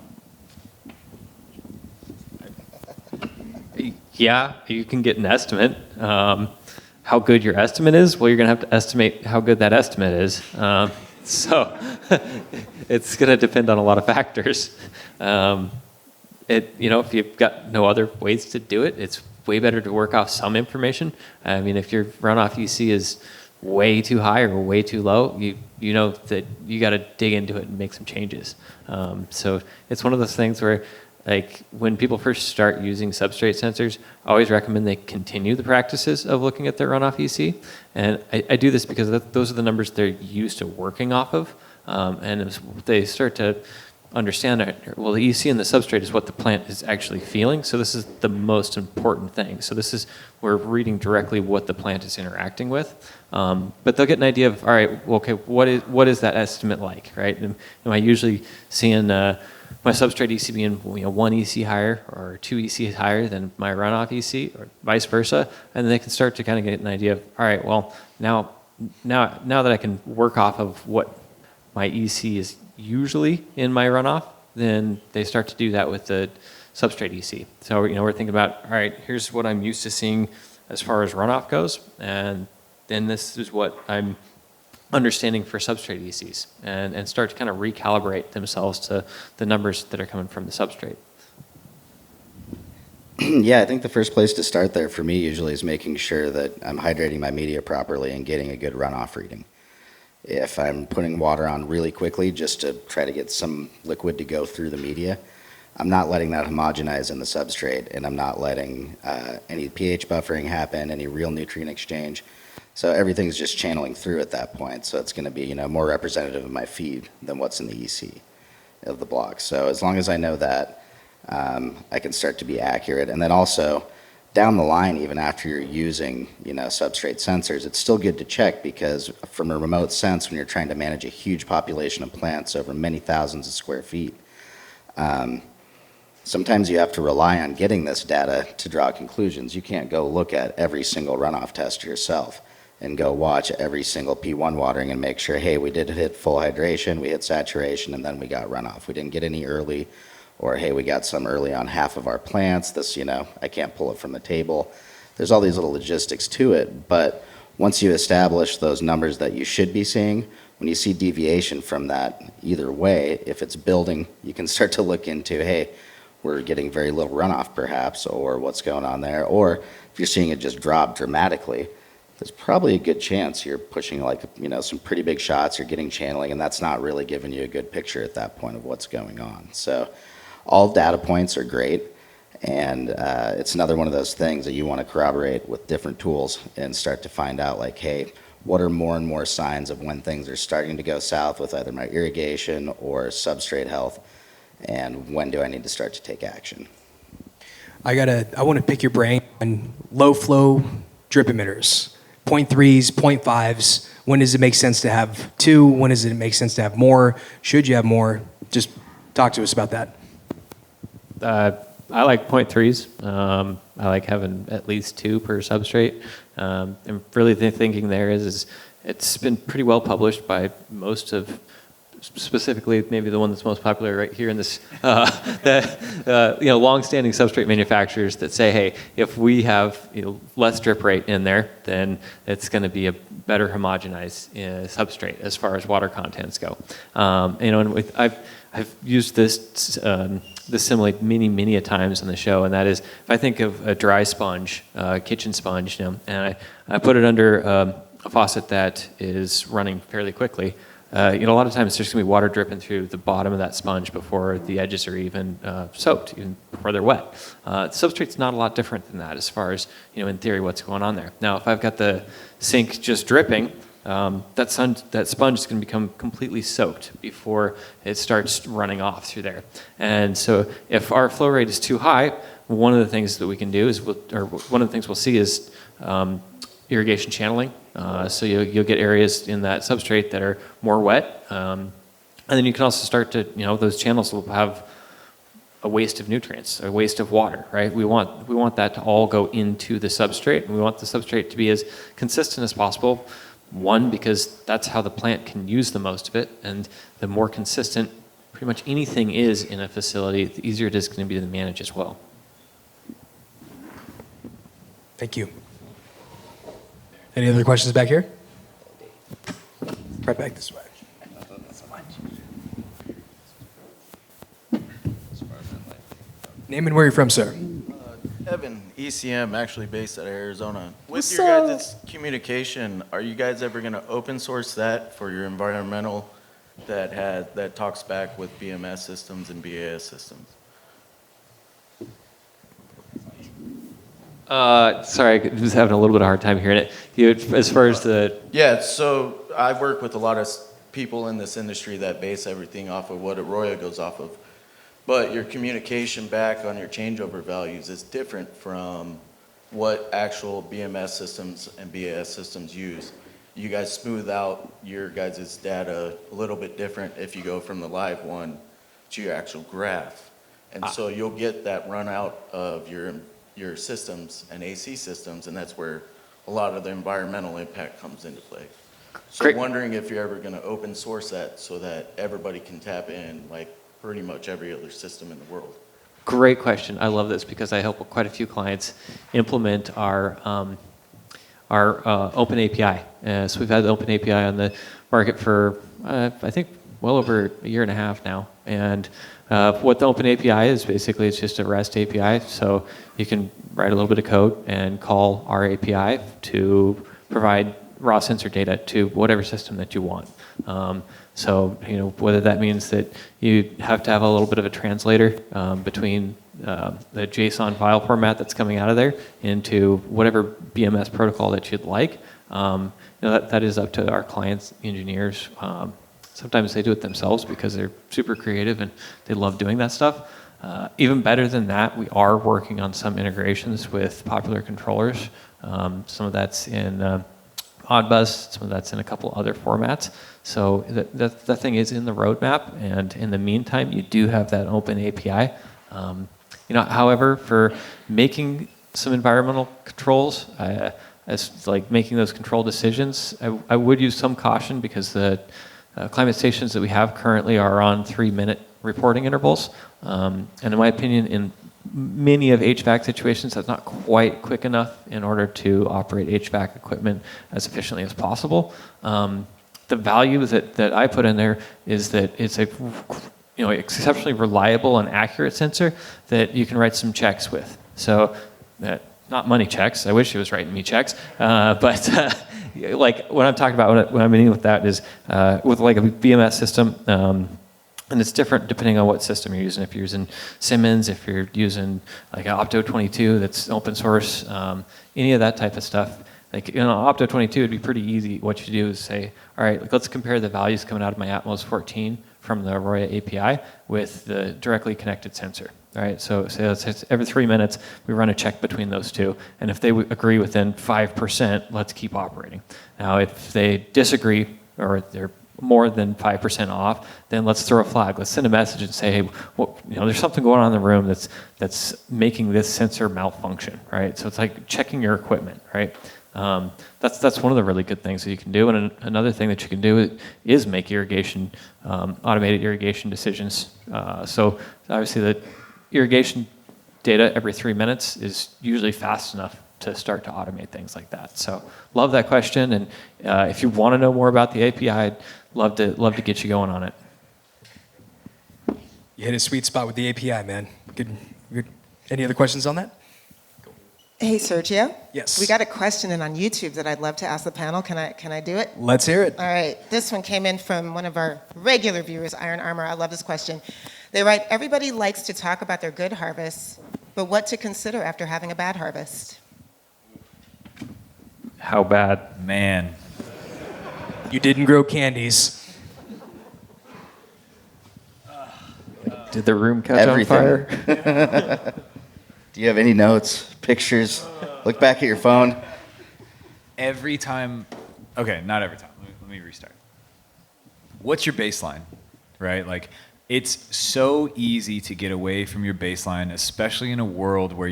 Yeah, you can get an estimate. How good your estimate is? Well, you're going to have to estimate how good that estimate is. So it's going to depend on a lot of factors. If you've got no other ways to do it, it's way better to work off some information. I mean, if your runoff EC is way too high or way too low, you know that you got to dig into it and make some changes. So it's one of those things where, like, when people first start using substrate sensors, I always recommend they continue the practices of looking at their runoff EC. And I do this because those are the numbers they're used to working off of. And as they start to understand that, well, the EC and the substrate is what the plant is actually feeling. So this is the most important thing. So we're reading directly what the plant is interacting with. But they'll get an idea of, all right, well, okay, what is that estimate like, right? Am I usually seeing my substrate EC being 1 EC higher or 2 EC higher than my runoff EC, or vice versa? And then they can start to kind of get an idea of, all right, well, now that I can work off of what my EC is usually in my runoff, then they start to do that with the substrate EC. So we're thinking about, all right, here's what I'm used to seeing as far as runoff goes, and then this is what I'm understanding for substrate ECs, and start to kind of recalibrate themselves to the numbers that are coming from the substrate. Yeah, I think the first place to start there for me usually is making sure that I'm hydrating my media properly and getting a good runoff reading. If I'm putting water on really quickly just to try to get some liquid to go through the media, I'm not letting that homogenize in the substrate, and I'm not letting any pH buffering happen, any real nutrient exchange. So everything's just channeling through at that point. So it's going to be, more representative of my feed than what's in the EC of the block. So as long as I know that, I can start to be accurate. And then also down the line, even after you're using, substrate sensors, it's still good to check, because from a remote sense, when you're trying to manage a huge population of plants over many thousands of square feet, sometimes you have to rely on getting this data to draw conclusions. You can't go look at every single runoff test yourself and go watch every single P1 watering and make sure, hey, we did hit full hydration, we hit saturation, and then we got runoff. We didn't get any early, or hey, we got some early on half of our plants. This, I can't pull it from the table. There's all these little logistics to it, but once you establish those numbers that you should be seeing, when you see deviation from that either way, if it's building, you can start to look into, hey, we're getting very little runoff perhaps, or what's going on there. Or if you're seeing it just drop dramatically, there's probably a good chance you're pushing like, some pretty big shots, you're getting channeling, and that's not really giving you a good picture at that point of what's going on. So all data points are great, and it's another one of those things that you want to corroborate with different tools and start to find out like, hey, what are more and more signs of when things are starting to go south with either my irrigation or substrate health, and when do I need to start to take action? I want to pick your brain on low flow drip emitters, 0.3s, 0.5s. When does it make sense to have 2? When does it make sense to have more? Should you have more? Just talk to us about that. I like 0.3s. I like having at least 2 per substrate. And really the thinking there is it's been pretty well published by most of, specifically maybe the one that's most popular right here in this, long-standing substrate manufacturers that say, hey, if we have less drip rate in there, then it's going to be a better homogenized substrate as far as water contents go. And I've used this simile many a times on the show, and that is if I think of a dry sponge, kitchen sponge, and I put it under a faucet that is running fairly quickly. A lot of times there's going to be water dripping through the bottom of that sponge before the edges are even soaked, even before they're wet. Substrate's not a lot different than that as far as, in theory, what's going on there. Now, if I've got the sink just dripping, that sponge is going to become completely soaked before it starts running off through there. And so if our flow rate is too high, one of the things that we can do is, one of the things we'll see is irrigation channeling. So you'll get areas in that substrate that are more wet. And then you can also start to, those channels will have a waste of nutrients, a waste of water, right? We want that to all go into the substrate, and we want the substrate to be as consistent as possible. One, because that's how the plant can use the most of it, and the more consistent pretty much anything is in a facility, the easier it is going to be to manage as well. Thank you. Any other questions back here? Right back this way. Name and where you're from, sir. Evan, ECM, actually based out of Arizona. With What's your up? guys' communication, are you guys ever going to open source that for your environmental that talks back with BMS systems and BAS systems? Sorry, I was having a little bit of a hard time hearing it. As far as the... Yeah, so I work with a lot of people in this industry that base everything off of what AROYA goes off of. But your communication back on your changeover values is different from what actual BMS systems and BAS systems use. You guys smooth out your guys' data a little bit different if you go from the live one to your actual graph. And so you'll get that run out of your systems and AC systems, and that's where a lot of the environmental impact comes into play. So Great. wondering if you're ever going to open source that so that everybody can tap in like pretty much every other system in the world. Great question. I love this because I help quite a few clients implement our open API. So we've had the open API on the market for, I think, well over 1.5 years now. And what the open API is, basically, it's just a REST API. So you can write a little bit of code and call our API to provide raw sensor data to whatever system that you want. So, whether that means that you have to have a little bit of a translator between the JSON file format that's coming out of there into whatever BMS protocol that you'd like, that is up to our clients' engineers. Sometimes they do it themselves because they're super creative and they love doing that stuff. Even better than that, we are working on some integrations with popular controllers. Some of that's in Modbus, some of that's in a couple other formats. So that thing is in the roadmap, and in the meantime, you do have that open API. However, for making some environmental controls, as like making those control decisions, I would use some caution because the climate stations that we have currently are on 3-minute reporting intervals. And in my opinion, in many of HVAC situations, that's not quite quick enough in order to operate HVAC equipment as efficiently as possible. the value that I put in there is that it's a exceptionally reliable and accurate sensor that you can write some checks with. So not money checks. I wish it was writing me checks, but like what I'm talking about when I'm meaning with that is with like a BMS system. And it's different depending on what system you're using. If you're using Siemens, if you're using like an Opto 22 that's open source, any of that type of stuff. Like Opto 22 would be pretty easy. What you do is say, all right, let's compare the values coming out of my Atmos 14 from the AROYA API with the directly connected sensor. All right, so it's every 3 minutes we run a check between those two, and if they agree within 5%, let's keep operating. Now, if they disagree or they're more than 5% off, then let's throw a flag. Let's send a message and say, hey, there's something going on in the room that's making this sensor malfunction, right? So it's like checking your equipment, right? That's one of the really good things that you can do. And another thing that you can do is make irrigation, automated irrigation decisions. So obviously the irrigation data every 3 minutes is usually fast enough to start to automate things like that. So love that question. And if you want to know more about the API, I'd love to get you going on it. You hit a sweet spot with the API, man. Good. Any other questions on that? Hey, Sergio. Yes. We got a question in on YouTube that I'd love to ask the panel. Can I do it? Let's hear it. All right. This one came in from one of our regular viewers, Iron Armor. I love this question. They write, everybody likes to talk about their good harvests, but what to consider after having a bad harvest? How bad? Man, You didn't grow candies. Did the room catch Everything. on fire? Do you have any notes, pictures? Look back at your phone. every time, okay, not every time. Let me restart. What's your baseline, right? Like, it's so easy to get away from your baseline, especially in a world where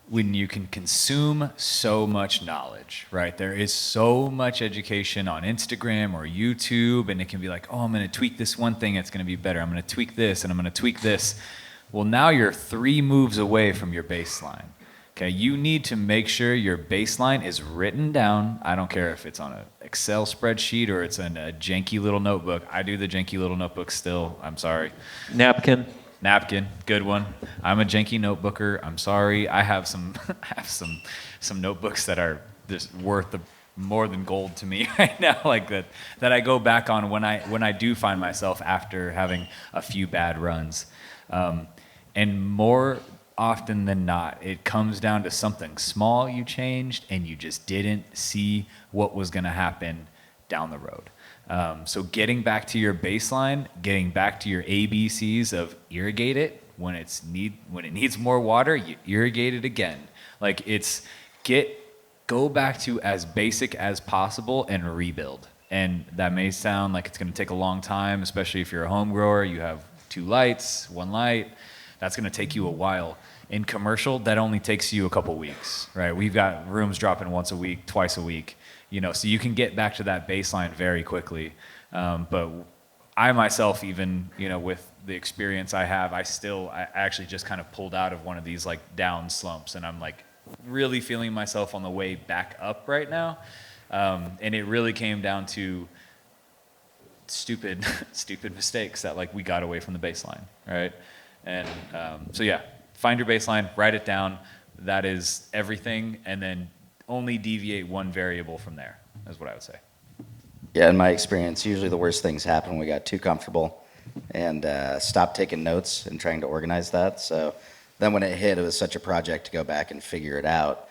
when you can consume so much knowledge, right? There is so much education on Instagram or YouTube, and it can be like, oh, I'm going to tweak this one thing, it's going to be better. I'm going to tweak this, and I'm going to tweak this. Well, now you're 3 moves away from your baseline. Okay, you need to make sure your baseline is written down. I don't care if it's on an Excel spreadsheet or it's in a janky little notebook. I do the janky little notebook still. I'm sorry. Napkin. Napkin, good one. I'm a janky notebooker. I'm sorry. I have some notebooks that are just worth more than gold to me right now, like that I go back on when I do find myself after having a few bad runs. And more often than not, it comes down to something small you changed and you just didn't see what was going to happen down the road. So getting back to your baseline, getting back to your ABCs of irrigate it when it needs more water, you irrigate it again. Like go back to as basic as possible and rebuild. And that may sound like it's going to take a long time, especially if you're a home grower. You have 2 lights, 1 light. That's going to take you a while. In commercial, that only takes you a couple weeks, right? We've got rooms dropping once a week, twice a week. So you can get back to that baseline very quickly. But I myself, even, with the experience I have, I actually just kind of pulled out of one of these like down slumps, and I'm like really feeling myself on the way back up right now. And it really came down to stupid mistakes that like we got away from the baseline, right? And so yeah, find your baseline, write it down. That is everything, and then only deviate 1 variable from there, is what I would say. Yeah, in my experience, usually the worst things happen when we got too comfortable and stopped taking notes and trying to organize that. So then when it hit, it was such a project to go back and figure it out.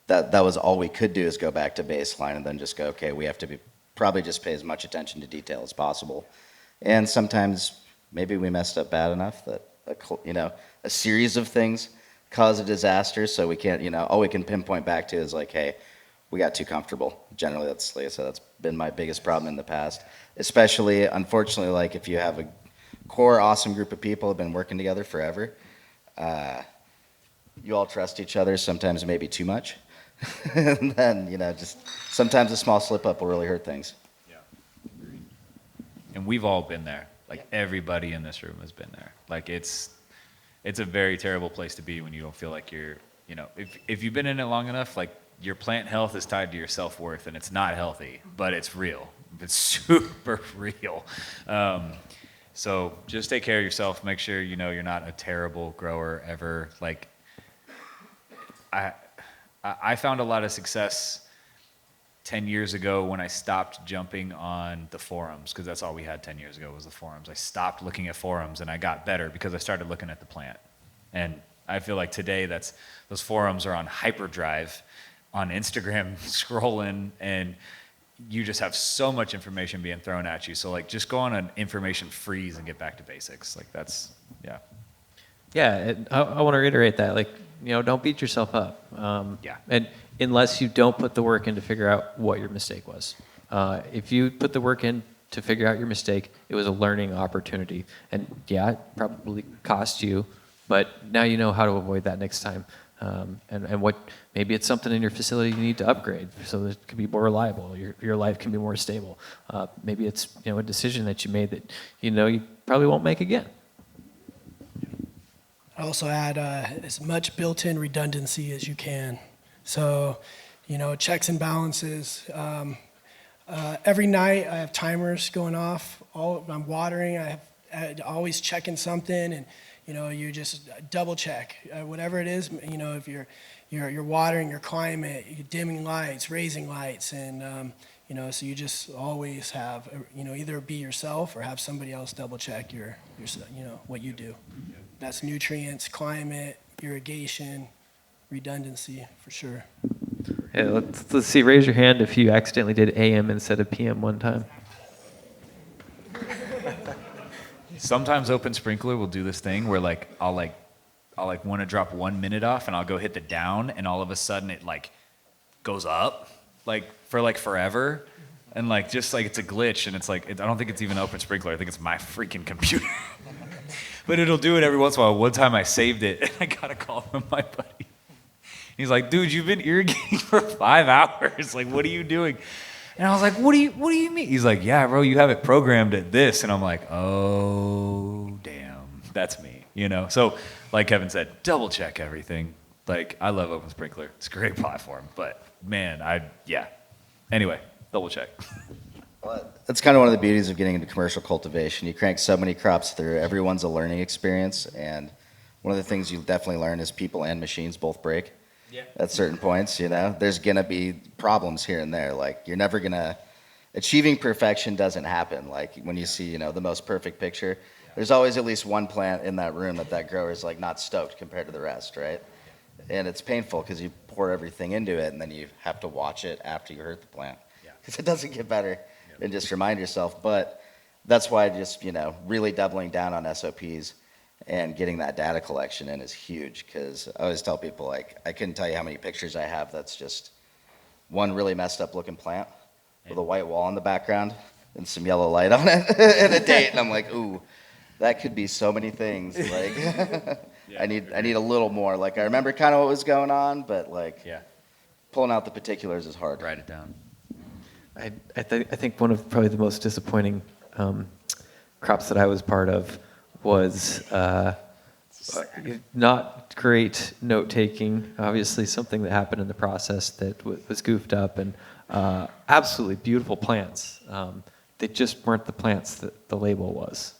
That was all we could do, is go back to baseline and then just go, okay, we have to probably just pay as much attention to detail as possible. And sometimes maybe we messed up bad enough that a series of things cause a disaster, so we can't, all we can pinpoint back to is like, hey, we got too comfortable. Generally, that's, like I said, that's been my biggest problem in the past. Especially, unfortunately, like if you have a core awesome group of people who have been working together forever, you all trust each other, sometimes maybe too much. And then, just sometimes a small slip up will really hurt things. Yeah. And we've all been there. Like everybody in this room has been there. Like it's a very terrible place to be when you don't feel like you're, if you've been in it long enough, like your plant health is tied to your self-worth, and it's not healthy, but it's real. it's super real. So just take care of yourself. Make sure you know you're not a terrible grower ever. Like I found a lot of success 10 years ago when I stopped jumping on the forums, because that's all we had 10 years ago was the forums. I stopped looking at forums and I got better because I started looking at the plant. And I feel like today those forums are on hyperdrive, on Instagram scrolling, and you just have so much information being thrown at you. So like just go on an information freeze and get back to basics. Like that's, yeah. Yeah, I want to reiterate that. Like, don't beat yourself up. Yeah. And unless you don't put the work in to figure out what your mistake was. If you put the work in to figure out your mistake, it was a learning opportunity. And yeah, it probably cost you, but now you know how to avoid that next time. And what maybe it's something in your facility you need to upgrade so that it can be more reliable. Your life can be more stable. Maybe it's a decision that you made that you probably won't make again. I also add as much built-in redundancy as you can. So, checks and balances. Every night I have timers going off. I'm watering. I'm always checking something, and you just double check whatever it is. If you're watering your climate, you're dimming lights, raising lights, and so you just always have either be yourself or have somebody else double check your what you do. That's nutrients, climate, irrigation, redundancy for sure. Yeah, let's see. Raise your hand if you accidentally did AM instead of PM one time. Sometimes Open Sprinkler will do this thing where I'll want to drop 1 minute off and I'll go hit the down and all of a sudden it goes up for forever. And it's a glitch, and it's I don't think it's even Open Sprinkler. I think it's my freaking computer. But it'll do it every once in a while. One time I saved it, and I got a call from my buddy. He's like, "Dude, you've been irrigating for 5 hours. Like, what are you doing?" And I was like, "What do you mean?" He's like, "Yeah, bro, you have it programmed at this." And I'm like, "Oh, damn, that's me." So, like Kevin said, double check everything. I love Open Sprinkler. It's a great platform, but man, Anyway. Double check. Well, that's kind of one of the beauties of getting into commercial cultivation. You crank so many crops through. Everyone's a learning experience, and one of the things you definitely learn is people and machines both break. Yeah. At certain points, there's gonna be problems here and there. You're never gonna achieving perfection doesn't happen. When you see the most perfect picture, there's always at least one plant in that room that grower is not stoked compared to the rest, right? And it's painful because you pour everything into it, and then you have to watch it after you hurt the plant. Because it doesn't get better, and just remind yourself. But that's why just really doubling down on SOPs and getting that data collection in is huge. Because I always tell people I couldn't tell you how many pictures I have that's just one really messed up looking plant with a white wall in the background and some yellow light on it and a date, and I'm like, ooh, that could be so many things. I need a little more. I remember kind of what was going on, but pulling out the particulars is hard. Write it down. I think one of probably the most disappointing crops that I was part of was not great note taking. Obviously, something that happened in the process that was goofed up, and absolutely beautiful plants. They just weren't the plants that the label was.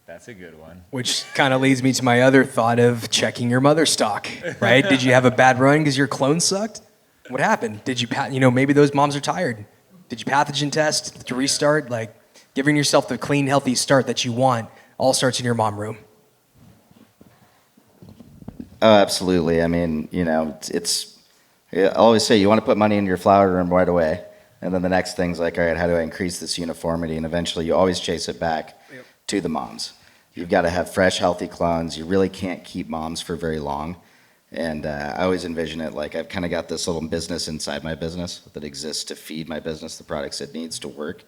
That's a good one. Which kind of leads me to my other thought of checking your mother stock, right? Did you have a bad run because your clone sucked? What happened? Did you, maybe those moms are tired. Did you pathogen test to restart? Giving yourself the clean, healthy start that you want all starts in your mom room. Oh, absolutely. I mean, I always say you want to put money into your flower room right away. And then the next thing's all right, how do I increase this uniformity? And eventually you always chase it back to the moms. You've got to have fresh, healthy clones. You really can't keep moms for very long. And I always envision it I've kind of got this little business inside my business that exists to feed my business the products it needs to work.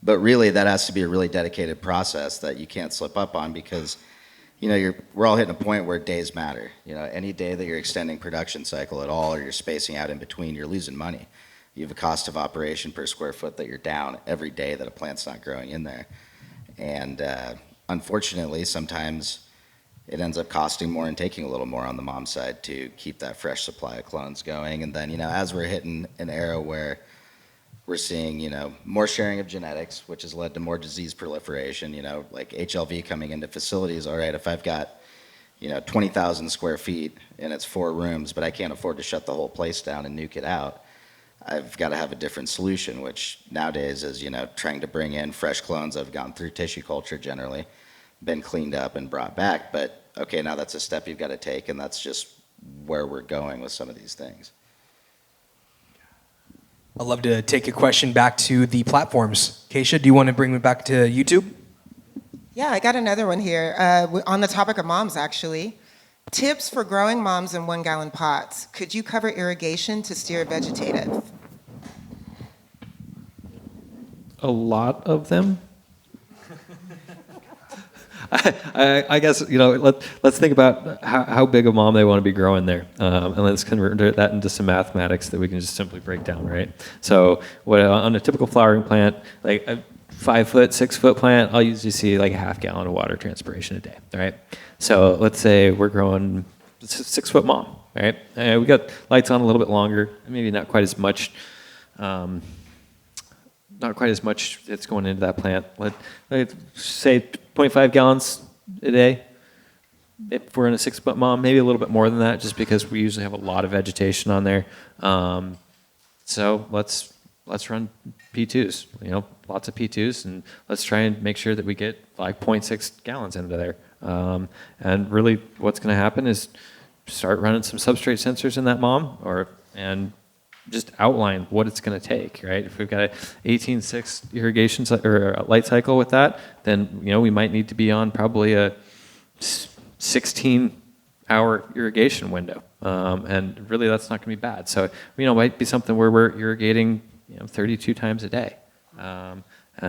But really, that has to be a really dedicated process that you can't slip up on because, we're all hitting a point where days matter. Any day that you're extending production cycle at all or you're spacing out in between, you're losing money. You have a cost of operation per square foot that you're down every day that a plant's not growing in there. And unfortunately, sometimes it ends up costing more and taking a little more on the mom side to keep that fresh supply of clones going. And then, as we're hitting an era where we're seeing, more sharing of genetics, which has led to more disease proliferation, like HLV coming into facilities. All right, if I've got, 20,000 square feet and it's 4 rooms, but I can't afford to shut the whole place down and nuke it out, I've got to have a different solution, which nowadays is, trying to bring in fresh clones that have gone through tissue culture generally, been cleaned up and brought back. But okay, now that's a step you've got to take, and that's just where we're going with some of these things. I'd love to take a question back to the platforms. Kaisha, do you want to bring me back to YouTube? Yeah, I got another one here on the topic of moms, actually. Tips for growing moms in 1-gallon pots. Could you cover irrigation to steer vegetative? A lot of them. I guess, let's think about how big a mom they want to be growing there. And let's convert that into some mathematics that we can just simply break down, right? So on a typical flowering plant, like a 5-foot, 6-foot plant, I'll usually see like a half gallon of water transpiration a day, right? So let's say we're growing 6-foot mom, right? We got lights on a little bit longer, maybe not quite as much that's going into that plant. Let's say 0.5 gallons a day. If we're in a 6-foot mom, maybe a little bit more than that, just because we usually have a lot of vegetation on there. So let's run P2s, lots of P2s, and let's try and make sure that we get like 0.6 gallons into there. And really what's going to happen is start running some substrate sensors in that mom, and just outline what it's going to take, right? If we've got an 18/6 irrigation or a light cycle with that, then we might need to be on probably a 16-hour irrigation window, and really that's not going to be bad. So it might be something where we're irrigating 32 times a day, and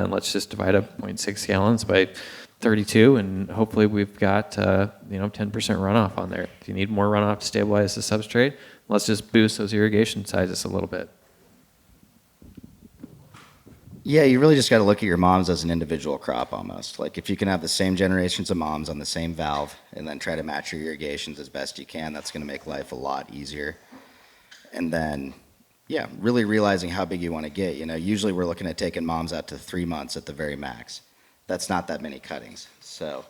let's just divide up 0.6 gallons by 32, and hopefully we've got 10% runoff on there. If you need more runoff to stabilize the substrate, let's just boost those irrigation sizes a little bit. Yeah, you really just got to look at your moms as an individual crop almost. Like if you can have the same generations of moms on the same valve and then try to match your irrigations as best you can, that's going to make life a lot easier. And then, yeah, really realizing how big you want to get. Usually we're looking at taking moms out to 3 months at the very max. That's not that many cuttings. So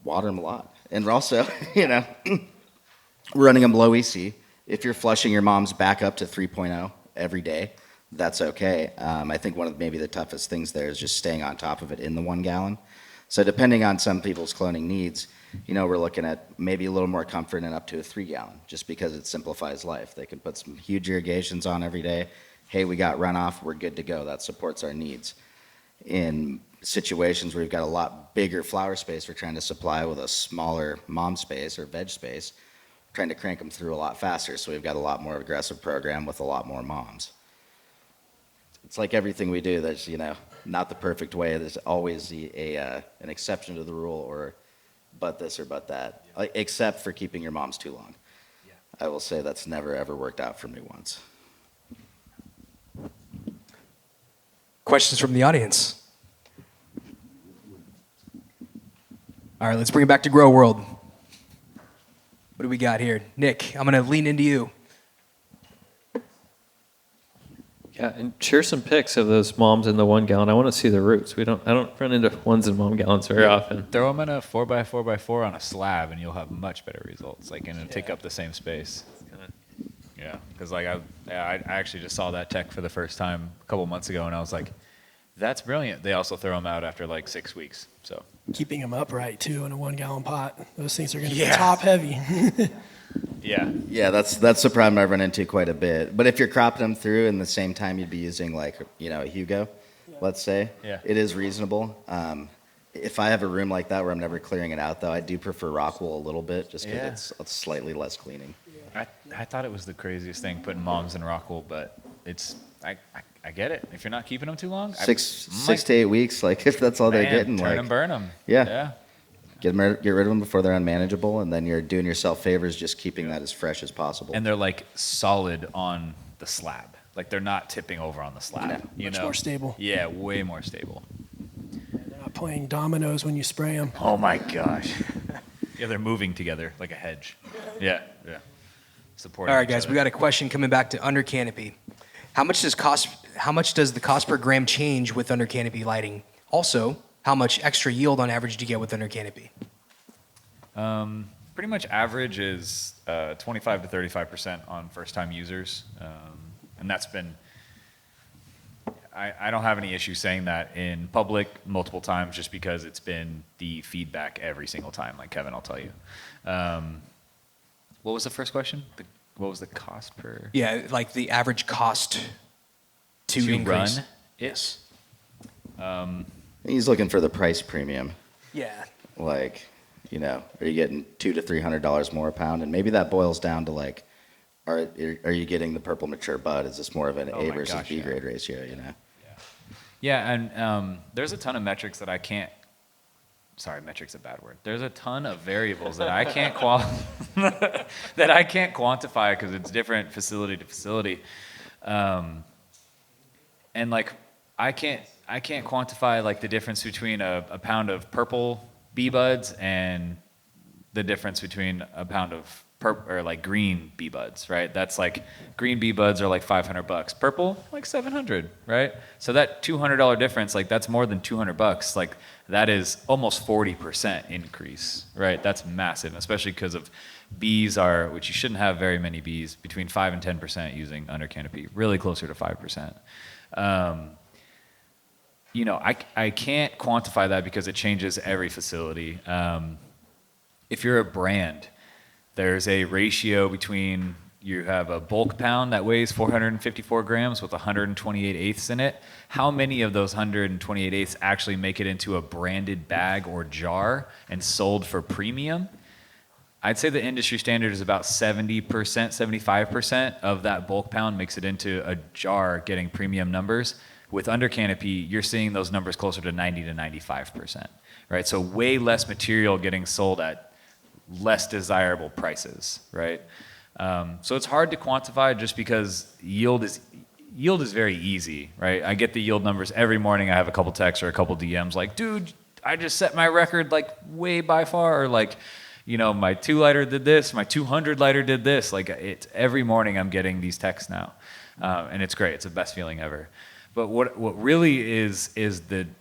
water them a lot. And we're also, running them low EC. If you're flushing your moms back up to 3.0 every day, that's okay. I think one of maybe the toughest things there is just staying on top of it in the 1 gallon. So depending on some people's cloning needs, we're looking at maybe a little more comfort and up to a 3 gallon, just because it simplifies life. They can put some huge irrigations on every day. Hey, we got runoff, we're good to go. That supports our needs. In situations where we've got a lot bigger flower space we're trying to supply with a smaller mom space or veg space, trying to crank them through a lot faster, so we've got a lot more aggressive program with a lot more moms. It's like everything we do, there's, not the perfect way. There's always an exception to the rule, or but this or but that, except for keeping your moms too long. Yeah. I will say that's never, ever worked out for me once. Questions from the audience? All right, let's bring it back to Grow World. What do we got here? Nick, I'm going to lean into you. Yeah, and share some pics of those moms in the 1 gallon. I want to see the roots. I don't run into ones in mom gallons very often. Throw them in a 4x4x4 on a slab, and you'll have much better results. And it'll take up the same space. Yeah, because I actually just saw that tech for the first time a couple months ago, and I was like, that's brilliant. They also throw them out after 6 weeks. So Keeping them upright too in a 1-gallon pot. Those things are going to be top heavy. Yeah, that's the problem I've run into quite a bit. But if you're cropping them through in the same time you'd be using a Hugo, let's say, it is reasonable. If I have a room like that where I'm never clearing it out, though, I do prefer rock wool a little bit, just because it's slightly less cleaning. I thought it was the craziest thing putting moms in rock wool, but I get it. If you're not keeping them too long, 6 to 8 weeks, if that's all they're getting, turn them, burn them. Yeah. Get rid of them before they're unmanageable, and then you're doing yourself favors just keeping that as fresh as possible. And they're solid on the slab. They're not tipping over on the slab. Much more stable. Yeah, way more stable. They're not playing dominoes when you spray them. Oh my gosh. Yeah, they're moving together like a hedge. Yeah, yeah. Supporting All right, each guys, other. we got a question coming back to under canopy. How much does the cost per gram change with under canopy lighting? Also, how much extra yield on average do you get with under canopy? Pretty much average is 25 to 35% on first-time users, and that's been. I don't have any issue saying that in public multiple times, just because it's been the feedback every single time. Like Kevin, I'll tell you. What was the first question? What was the cost per? Yeah, like the average cost to increase. Run? Yes. He's looking for the price premium. Yeah. Like, you know, are you getting $200 to $300 more a pound? And maybe that boils down to like, are you getting the purple mature bud? Is this more of an Oh A my versus gosh, B yeah. grade ratio? You know. Yeah, and there's a ton of metrics that I can't. Sorry, metric's a bad word. There's a ton of variables that I can't that I can't quantify because it's different facility to facility, and like I can't quantify like the difference between a pound of purple bee buds and the difference between a pound of or like green bee buds, right? That's like green bee buds are like $500, purple like $700, right? So that $200 difference, like that's more than $200. Like that is almost 40% increase, right? That's massive, especially because of bees are, which you shouldn't have very many bees, between 5 and 10% using under canopy, really closer to 5%. You know, I can't quantify that because it changes every facility. If you're a brand, there's a ratio between you have a bulk pound that weighs 454 grams with 128 eighths in it. How many of those 128 eighths actually make it into a branded bag or jar and sold for premium? I'd say the industry standard is about 70%, 75% of that bulk pound makes it into a jar getting premium numbers. With under canopy, you're seeing those numbers closer to 90 to 95%, right? So way less material getting sold at less desirable prices, right? So it's hard to quantify just because yield is very easy, right? I get the yield numbers every morning. I have a couple texts or a couple DMs like, dude, I just set my record like way by far, or like, you know, my 2 lighter did this, my 200 lighter did this. Like it's every morning I'm getting these texts now, and it's great. It's the best feeling ever. But what really is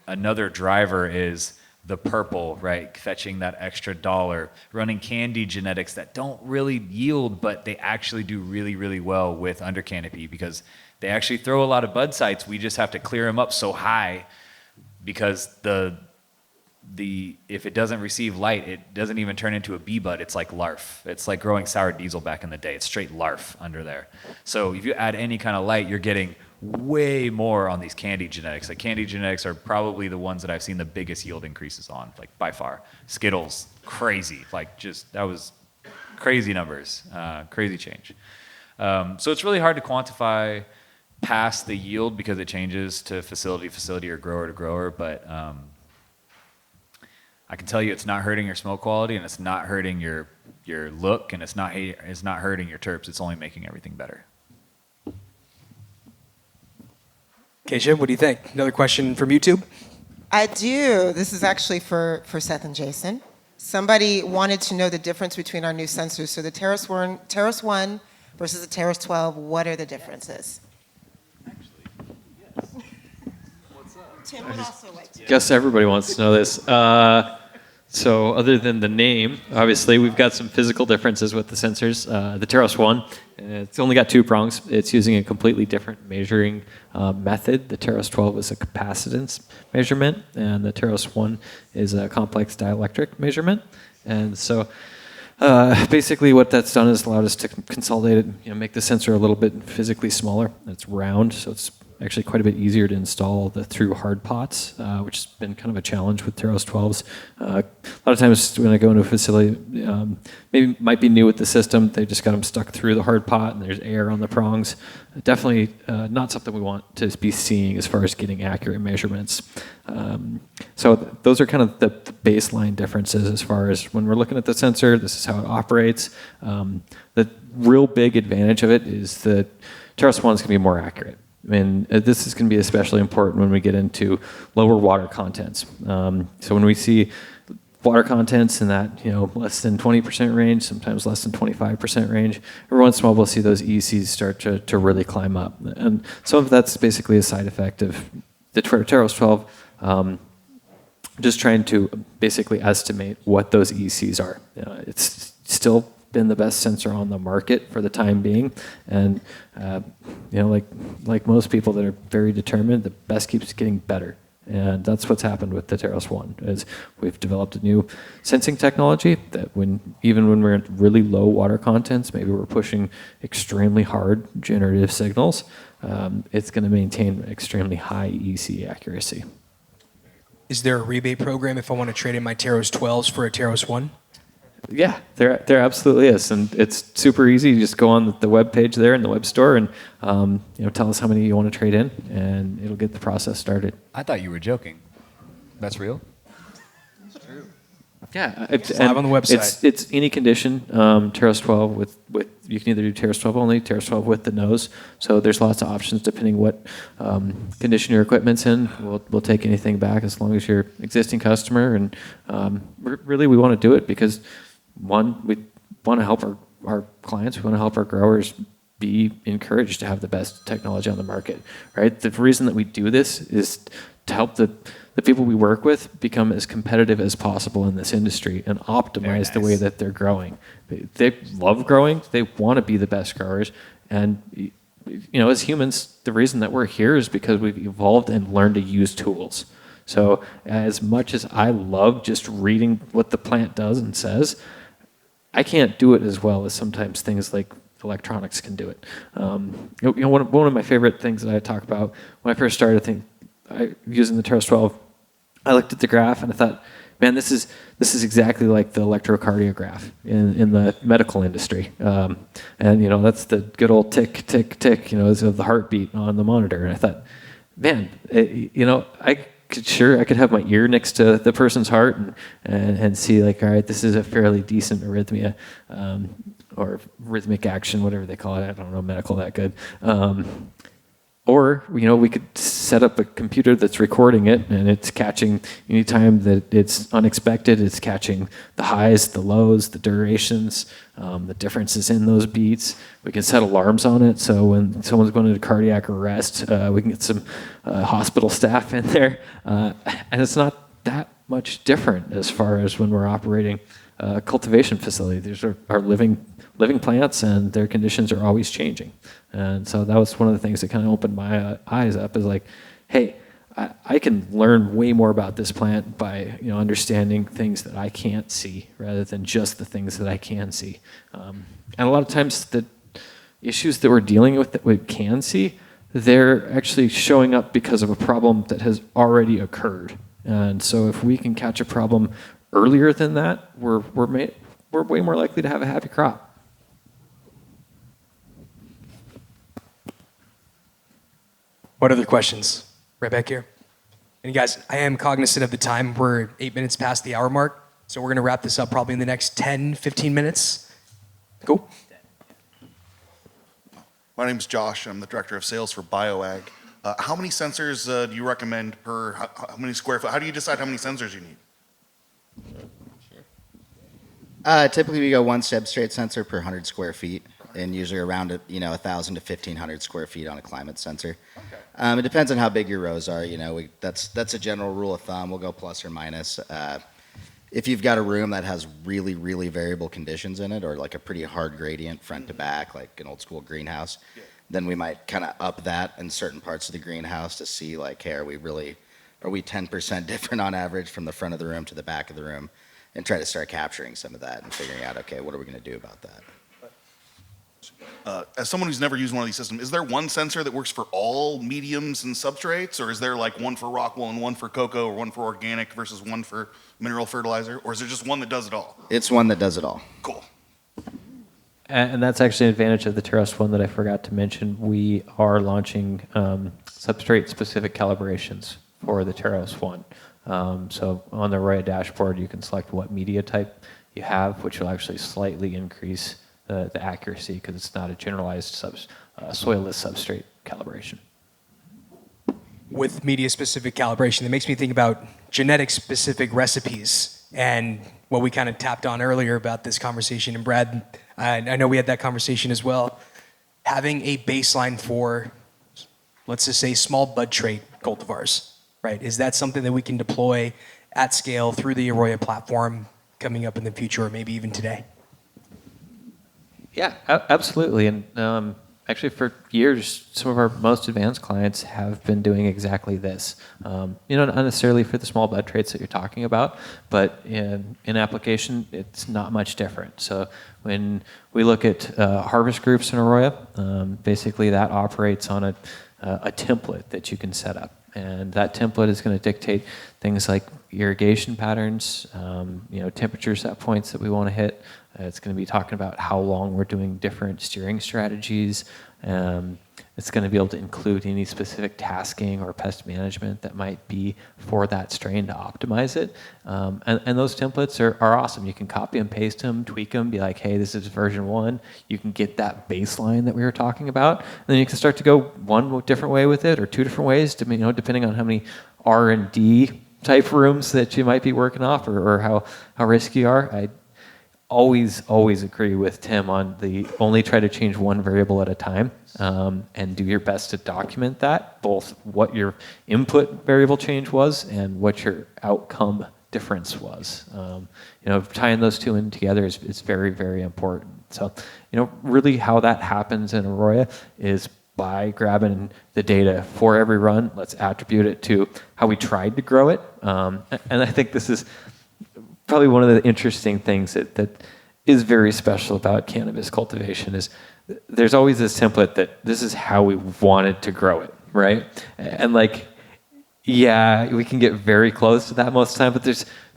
another driver is the purple, right? Fetching that extra $1, running candy genetics that don't really yield, but they actually do really, really well with under canopy because they actually throw a lot of bud sites. We just have to clear them up so high because if it doesn't receive light, it doesn't even turn into a bee bud. It's like larf. It's like growing sour diesel back in the day. It's straight larf under there. So if you add any kind of light, you're getting way more on these candy genetics. Like candy genetics are probably the ones that I've seen the biggest yield increases on, like by far. Skittles, crazy. Like just, that was crazy numbers, crazy change. So it's really hard to quantify past the yield because it changes to facility to facility or grower to grower, but I can tell you it's not hurting your smoke quality and it's not hurting your look and it's not hurting your terps. It's only making everything better. Kaisha, what do you think? Another question from YouTube? I do. This is actually for Seth and Jason. Somebody wanted to know the difference between our new sensors. So the Terrace 1 versus the Terrace 12, what are the differences? Tim would also like to. Guess everybody wants to know this. So other than the name, obviously, we've got some physical differences with the sensors. The Terrace 1, it's only got 2 prongs. It's using a completely different measuring method. The Terrace 12 is a capacitance measurement, and the Terrace 1 is a complex dielectric measurement. And so basically what that's done is allowed us to consolidate it, make the sensor a little bit physically smaller. It's round, so it's actually quite a bit easier to install the through hard pots, which has been kind of a challenge with Terrace 12s. A lot of times when I go into a facility, maybe might be new with the system, they just got them stuck through the hard pot and there's air on the prongs. Definitely not something we want to be seeing as far as getting accurate measurements. So those are kind of the baseline differences as far as when we're looking at the sensor, this is how it operates. The real big advantage of it is that Terrace 1 is going to be more accurate. And this is going to be especially important when we get into lower water contents. So when we see water contents in that less than 20% range, sometimes less than 25% range, every once in a while we'll see those ECs start to really climb up. And some of that's basically a side effect of the Teros 12, just trying to basically estimate what those ECs are. It's still been the best sensor on the market for the time being, and like most people that are very determined, the best keeps getting better. And that's what's happened with the Teros 1, is we've developed a new sensing technology that even when we're at really low water contents, maybe we're pushing extremely hard generative signals, it's going to maintain extremely high EC accuracy. Is there a rebate program if I want to trade in my Teros 12s for a Teros 1? Yeah, there absolutely is, and it's super easy. You just go on the web page there in the web store, and tell us how many you want to trade in, and it'll get the process started. I thought you were joking. That's real? Yeah, It's live on the website. It's any condition. Teros 12 with you can either do Teros 12 only, Teros 12 with the nose. So there's lots of options depending what condition your equipment's in. We'll take anything back as long as you're existing customer. And really, we want to do it because one, we want to help our clients. We want to help our growers be encouraged to have the best technology on the market. Right. The reason that we do this is to help the people we work with become as competitive as possible in this industry and optimize the way that they're growing. They love growing. They want to be the best growers. And, as humans, the reason that we're here is because we've evolved and learned to use tools. So as much as I love just reading what the plant does and says, I can't do it as well as sometimes things like electronics can do it. One of my favorite things that I talk about when I first started using the Teros 12, I looked at the graph and I thought, man, this is exactly like the electrocardiograph in the medical industry. And that's the good old tick, tick, tick, of the heartbeat on the monitor. And I thought, man, I could have my ear next to the person's heart and see all right, this is a fairly decent arrhythmia, or rhythmic action, whatever they call it. I don't know medical that good. Or, we could set up a computer that's recording it, and it's catching anytime that it's unexpected, it's catching the highs, the lows, the durations, the differences in those beats. We can set alarms on it, so when someone's going into cardiac arrest, we can get some hospital staff in there. And it's not that much different as far as when we're operating a cultivation facility. These are living plants, and their conditions are always changing. And so that was one of the things that kind of opened my eyes up, is like, hey, I can learn way more about this plant by understanding things that I can't see rather than just the things that I can see. And a lot of times the issues that we're dealing with that we can see, they're actually showing up because of a problem that has already occurred. And so if we can catch a problem earlier than that, we're way more likely to have a happy crop. What other questions? Right back here. And guys, I am cognizant of the time. We're 8 minutes past the hour mark, so we're going to wrap this up probably in the next 10, 15 minutes. Cool. My name's Josh. I'm the director of sales for BioAg. How many sensors do you recommend per, how many square foot? How do you decide how many sensors you need? Typically, we go one substrate sensor per 100 square feet, and usually around 1,000 to 1,500 square feet on a climate sensor. Okay. It depends on how big your rows are. That's a general rule of thumb. We'll go plus or minus. If you've got a room that has really, really variable conditions in it, or like a pretty hard gradient front to back, like an old school greenhouse, then we might kind of up that in certain parts of the greenhouse to see like, hey, are we 10% different on average from the front of the room to the back of the room, and try to start capturing some of that and figuring out, okay, what are we going to do about that? As someone who's never used one of these systems, is there one sensor that works for all mediums and substrates, or is there like one for rock wool and one for cocoa, or one for organic versus one for mineral fertilizer, or is there just one that does it all? It's one that does it all. Cool. And that's actually an advantage of the Teros 1 that I forgot to mention. We are launching substrate-specific calibrations for the Teros 1. So on the AROYA dashboard, you can select what media type you have, which will actually slightly increase the accuracy because it's not a generalized soilless substrate calibration. with media-specific calibration, that makes me think about genetic-specific recipes and what we kind of tapped on earlier about this conversation. And Brad, I know we had that conversation as well. Having a baseline for, let's just say, small bud trait cultivars, right? Is that something that we can deploy at scale through the AROYA platform coming up in the future, or maybe even today? Yeah, absolutely. And actually, for years, some of our most advanced clients have been doing exactly this. Not necessarily for the small bud traits that you're talking about, but in application, it's not much different. So when we look at harvest groups in AROYA, basically that operates on a template that you can set up. And that template is going to dictate things like irrigation patterns, temperature set points that we want to hit. It's going to be talking about how long we're doing different steering strategies. It's going to be able to include any specific tasking or pest management that might be for that strain to optimize it. And those templates are awesome. You can copy and paste them, tweak them, be like, hey, this is version 1. You can get that baseline that we were talking about. And then you can start to go one different way with it or 2 different ways, depending on how many R&D type rooms that you might be working off or how risky you are. I always agree with Tim on the only try to change one variable at a time, and do your best to document that, both what your input variable change was and what your outcome difference was. Tying those two in together is very, very important. So, really how that happens in AROYA is by grabbing the data for every run. Let's attribute it to how we tried to grow it. And I think this is probably one of the interesting things that is very special about cannabis cultivation is there's always this template that this is how we wanted to grow it, right? And we can get very close to that most of the time, but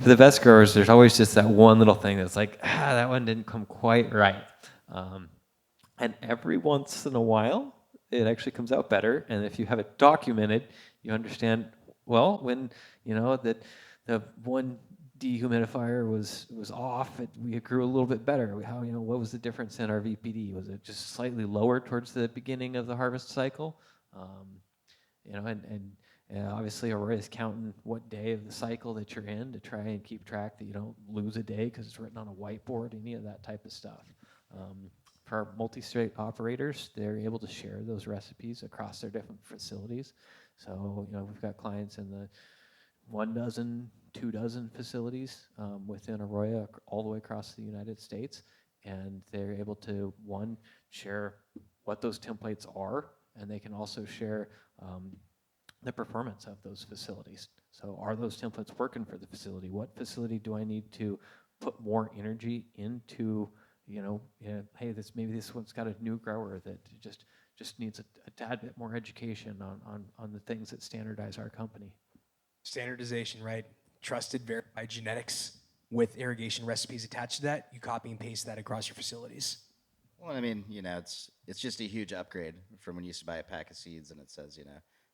for the best growers, there's always just that one little thing that's like, that one didn't come quite right. And every once in a while, it actually comes out better. And if you have it documented, you understand, well, when, that the one dehumidifier was off, we grew a little bit better. What was the difference in our VPD? Was it just slightly lower towards the beginning of the harvest cycle? And obviously AROYA is counting what day of the cycle that you're in to try and keep track that you don't lose a day because it's written on a whiteboard, any of that type of stuff. For our multi-state operators, they're able to share those recipes across their different facilities. So, we've got clients in the 12, 24 facilities within AROYA all the way across the United States, and they're able to, one, share what those templates are, and they can also share the performance of those facilities. So are those templates working for the facility? What facility do I need to put more energy into, hey, maybe this one's got a new grower that just needs a tad bit more education on the things that standardize our company. Standardization, right? Trusted, verified genetics with irrigation recipes attached to that. You copy and paste that across your facilities. Well, I mean, it's just a huge upgrade from when you used to buy a pack of seeds and it says,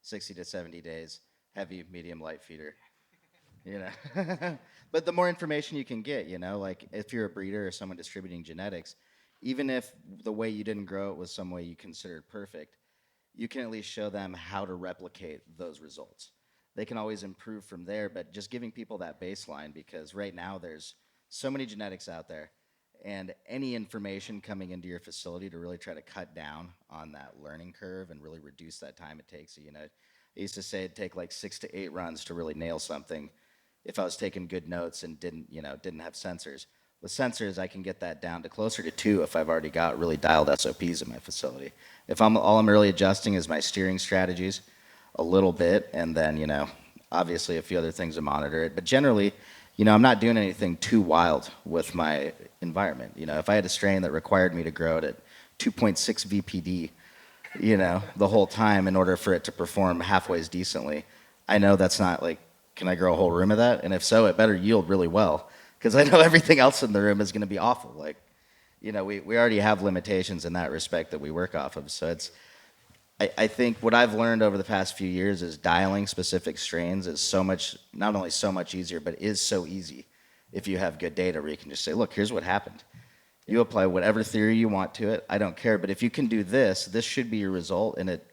60 to 70 days, heavy, medium, light feeder. But the more information you can get, like if you're a breeder or someone distributing genetics, even if the way you didn't grow it was some way you considered perfect, you can at least show them how to replicate those results. They can always improve from there, but just giving people that baseline, because right now there's so many genetics out there, and any information coming into your facility to really try to cut down on that learning curve and really reduce that time it takes. I used to say it'd take like 6 to 8 runs to really nail something if I was taking good notes and didn't have sensors. With sensors, I can get that down to closer to 2 if I've already got really dialed SOPs in my facility. If all I'm really adjusting is my steering strategies a little bit, and then, obviously a few other things to monitor it. But generally, I'm not doing anything too wild with my environment. If I had a strain that required me to grow it at 2.6 VPD, the whole time in order for it to perform halfway decently, I know that's not can I grow a whole room of that? And if so, it better yield really well, because I know everything else in the room is going to be awful. We already have limitations in that respect that we work off of. So I think what I've learned over the past few years is dialing specific strains is not only so much easier, but is so easy if you have good data where you can just say, look, here's what happened. You apply whatever theory you want to it. I don't care. But if you can do this, this should be your result. And it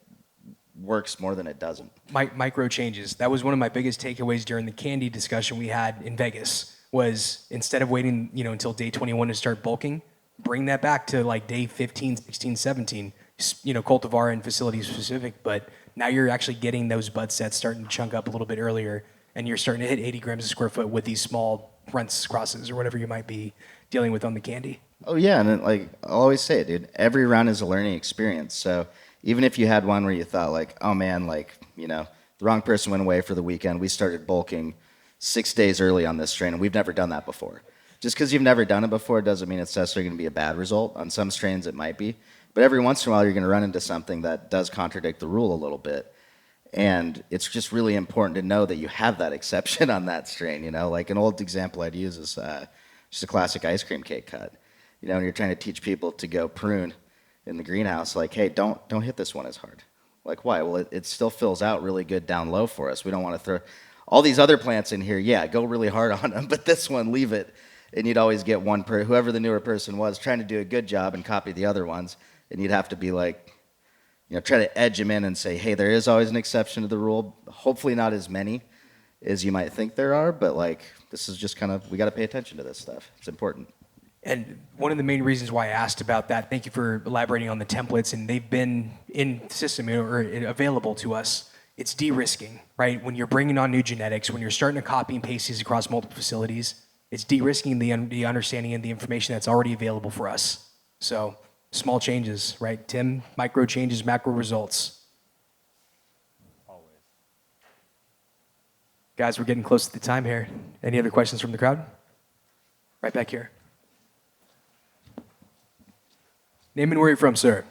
works more than it doesn't. Micro changes. That was one of my biggest takeaways during the candy discussion we had in Vegas. Was instead of waiting, until day 21 to start bulking, bring that back to like day 15, 16, 17. Cultivar and facility specific, but now you're actually getting those bud sets starting to chunk up a little bit earlier, and you're starting to hit 80 grams a square foot with these small runts, crosses, or whatever you might be dealing with on the candy. Oh yeah, and I'll always say it, dude. Every run is a learning experience. So even if you had one where you thought like, oh man, the wrong person went away for the weekend, we started bulking 6 days early on this strain, and we've never done that before. Just because you've never done it before doesn't mean it's necessarily going to be a bad result. On some strains, it might be. But every once in a while, you're going to run into something that does contradict the rule a little bit. And it's just really important to know that you have that exception on that strain. Like an old example I'd use is just a classic ice cream cake cut. When you're trying to teach people to go prune in the greenhouse, like, hey, don't hit this one as hard. Like, why? Well, it still fills out really good down low for us. We don't want to throw all these other plants in here. Yeah, go really hard on them, but this one, leave it. And you'd always get whoever the newer person was, trying to do a good job and copy the other ones. And you'd have to be like, try to edge them in and say, hey, there is always an exception to the rule. Hopefully not as many as you might think there are, but this is just we got to pay attention to this stuff. It's important. And one of the main reasons why I asked about that, thank you for elaborating on the templates, and they've been in system or available to us. It's de-risking, right? When you're bringing on new genetics, when you're starting to copy and paste these across multiple facilities, it's de-risking the understanding and the information that's already available for us. So small changes, right? Tim, micro changes, macro results. Always. Guys, we're getting close to the time here. Any other questions from the crowd? Right back here. Name and where you're from, sir.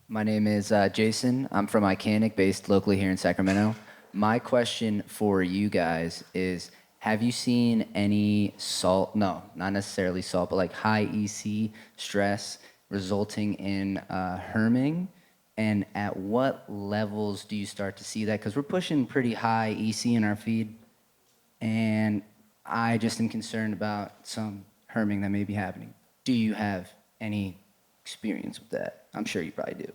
My name is Jason. I'm from Icanic, based locally here in Sacramento. My question for you guys is, have you seen any salt, no, not necessarily salt, but like high EC stress resulting in herming? And at what levels do you start to see that? Because we're pushing pretty high EC in our feed, and I just am concerned about some herming that may be happening. Do you have any experience with that? I'm sure you probably do.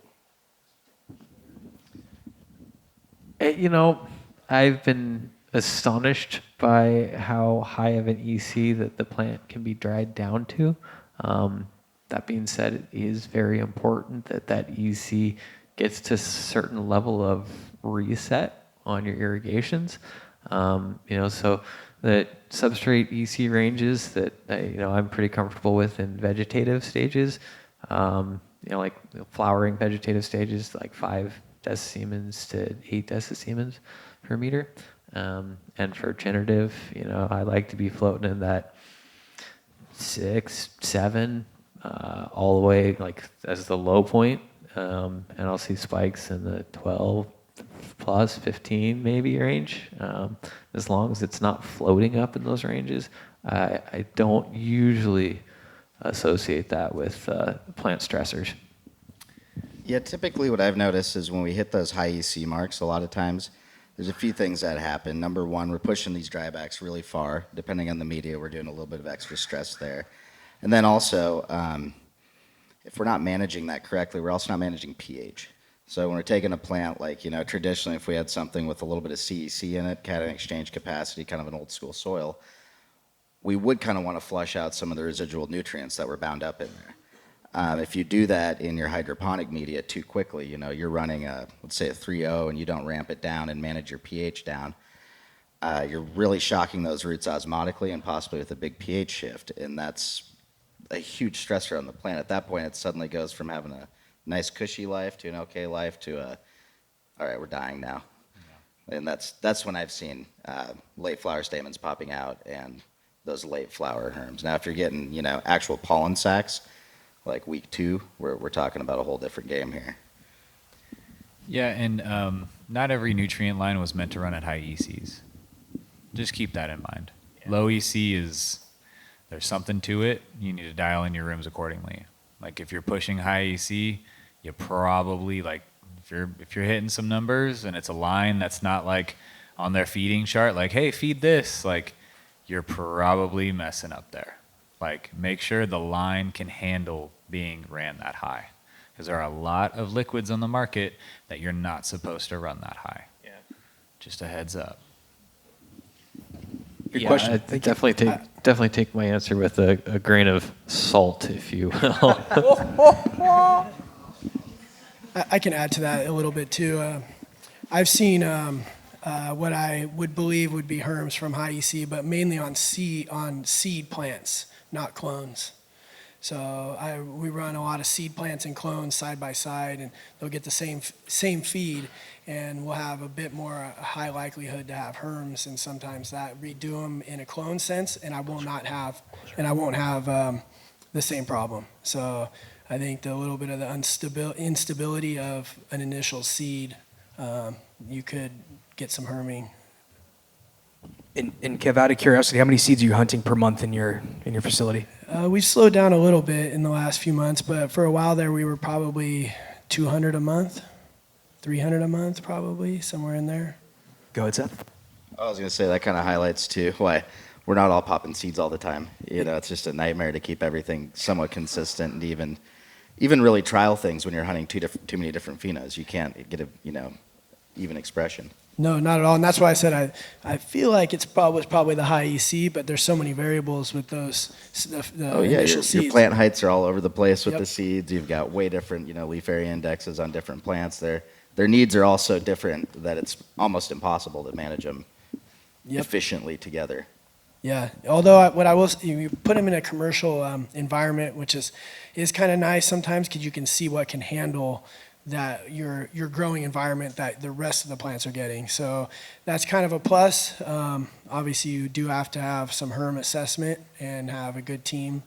I've been astonished by how high of an EC that the plant can be dried down to. That being said, it is very important that EC gets to a certain level of reset on your irrigations. So that substrate EC ranges that I'm pretty comfortable with in vegetative stages, like flowering vegetative stages, like 5 decisiemens to 8 decisiemens per meter. And for generative, I like to be floating in that 6, 7, all the way as the low point. And I'll see spikes in the 12 plus 15 maybe range. As long as it's not floating up in those ranges, I don't usually associate that with plant stressors. Yeah, typically what I've noticed is when we hit those high EC marks, a lot of times there's a few things that happen. Number one, we're pushing these drybacks really far. Depending on the media, we're doing a little bit of extra stress there. And then also, if we're not managing that correctly, we're also not managing pH. So when we're taking a plant traditionally if we had something with a little bit of CEC in it, cation exchange capacity, kind of an old school soil, we would kind of want to flush out some of the residual nutrients that were bound up in there. If you do that in your hydroponic media too quickly, you're running let's say a 3.0 and you don't ramp it down and manage your pH down, you're really shocking those roots osmotically and possibly with a big pH shift, and that's a huge stressor on the plant. At that point, it suddenly goes from having a nice cushy life to an okay life to all right, we're dying now. Yeah. And that's when I've seen late flower stamens popping out and those late flower herms. Now, if you're getting actual pollen sacs, like week 2, we're talking about a whole different game here. Yeah, and not every nutrient line was meant to run at high ECs. Just keep that in mind. Yeah. Low EC there's something to it. You need to dial in your rooms accordingly. Like if you're pushing high EC, you probably if you're hitting some numbers and it's a line that's not on their feeding chart, hey, feed this, you're probably messing up there. Make sure the line can handle being ran that high. because there are a lot of liquids on the market that you're not supposed to run that high. Yeah. Just a heads up. Good question. I'd definitely take my answer with a grain of salt, if you will. I can add to that a little bit too. I've seen what I would believe would be herms from high EC, but mainly on seed plants, not clones. So we run a lot of seed plants and clones side by side, and they'll get the same feed, and we'll have a bit more high likelihood to have herms, and sometimes that redo them in a clone sense, and I won't have the same problem. So I think the little bit of the instability of an initial seed, you could get some herming. And Kev, out of curiosity, how many seeds are you hunting per month in your facility? We've slowed down a little bit in the last few months, but for a while there, we were probably 200 a month, 300 a month, probably somewhere in there. Go ahead, Seth. I was going to say that kind of highlights too why we're not all popping seeds all the time. You know, it's just a nightmare to keep everything somewhat consistent, and even really trial things when you're hunting too many different phenos. You can't get a even expression. No, not at all. And that's why I said I feel like it's probably the high EC, but there's so many variables with those initial seeds. Your plant heights are all over the place with Yep. the seeds. You've got way different, leaf area indexes on different plants. Their needs are all so different that it's almost impossible to manage them efficiently together. Yeah. Although what I will say, you put them in a commercial environment, which is kind of nice sometimes because you can see what can handle that your growing environment that the rest of the plants are getting. So that's kind of a plus. Obviously, you do have to have some herm assessment and have a good team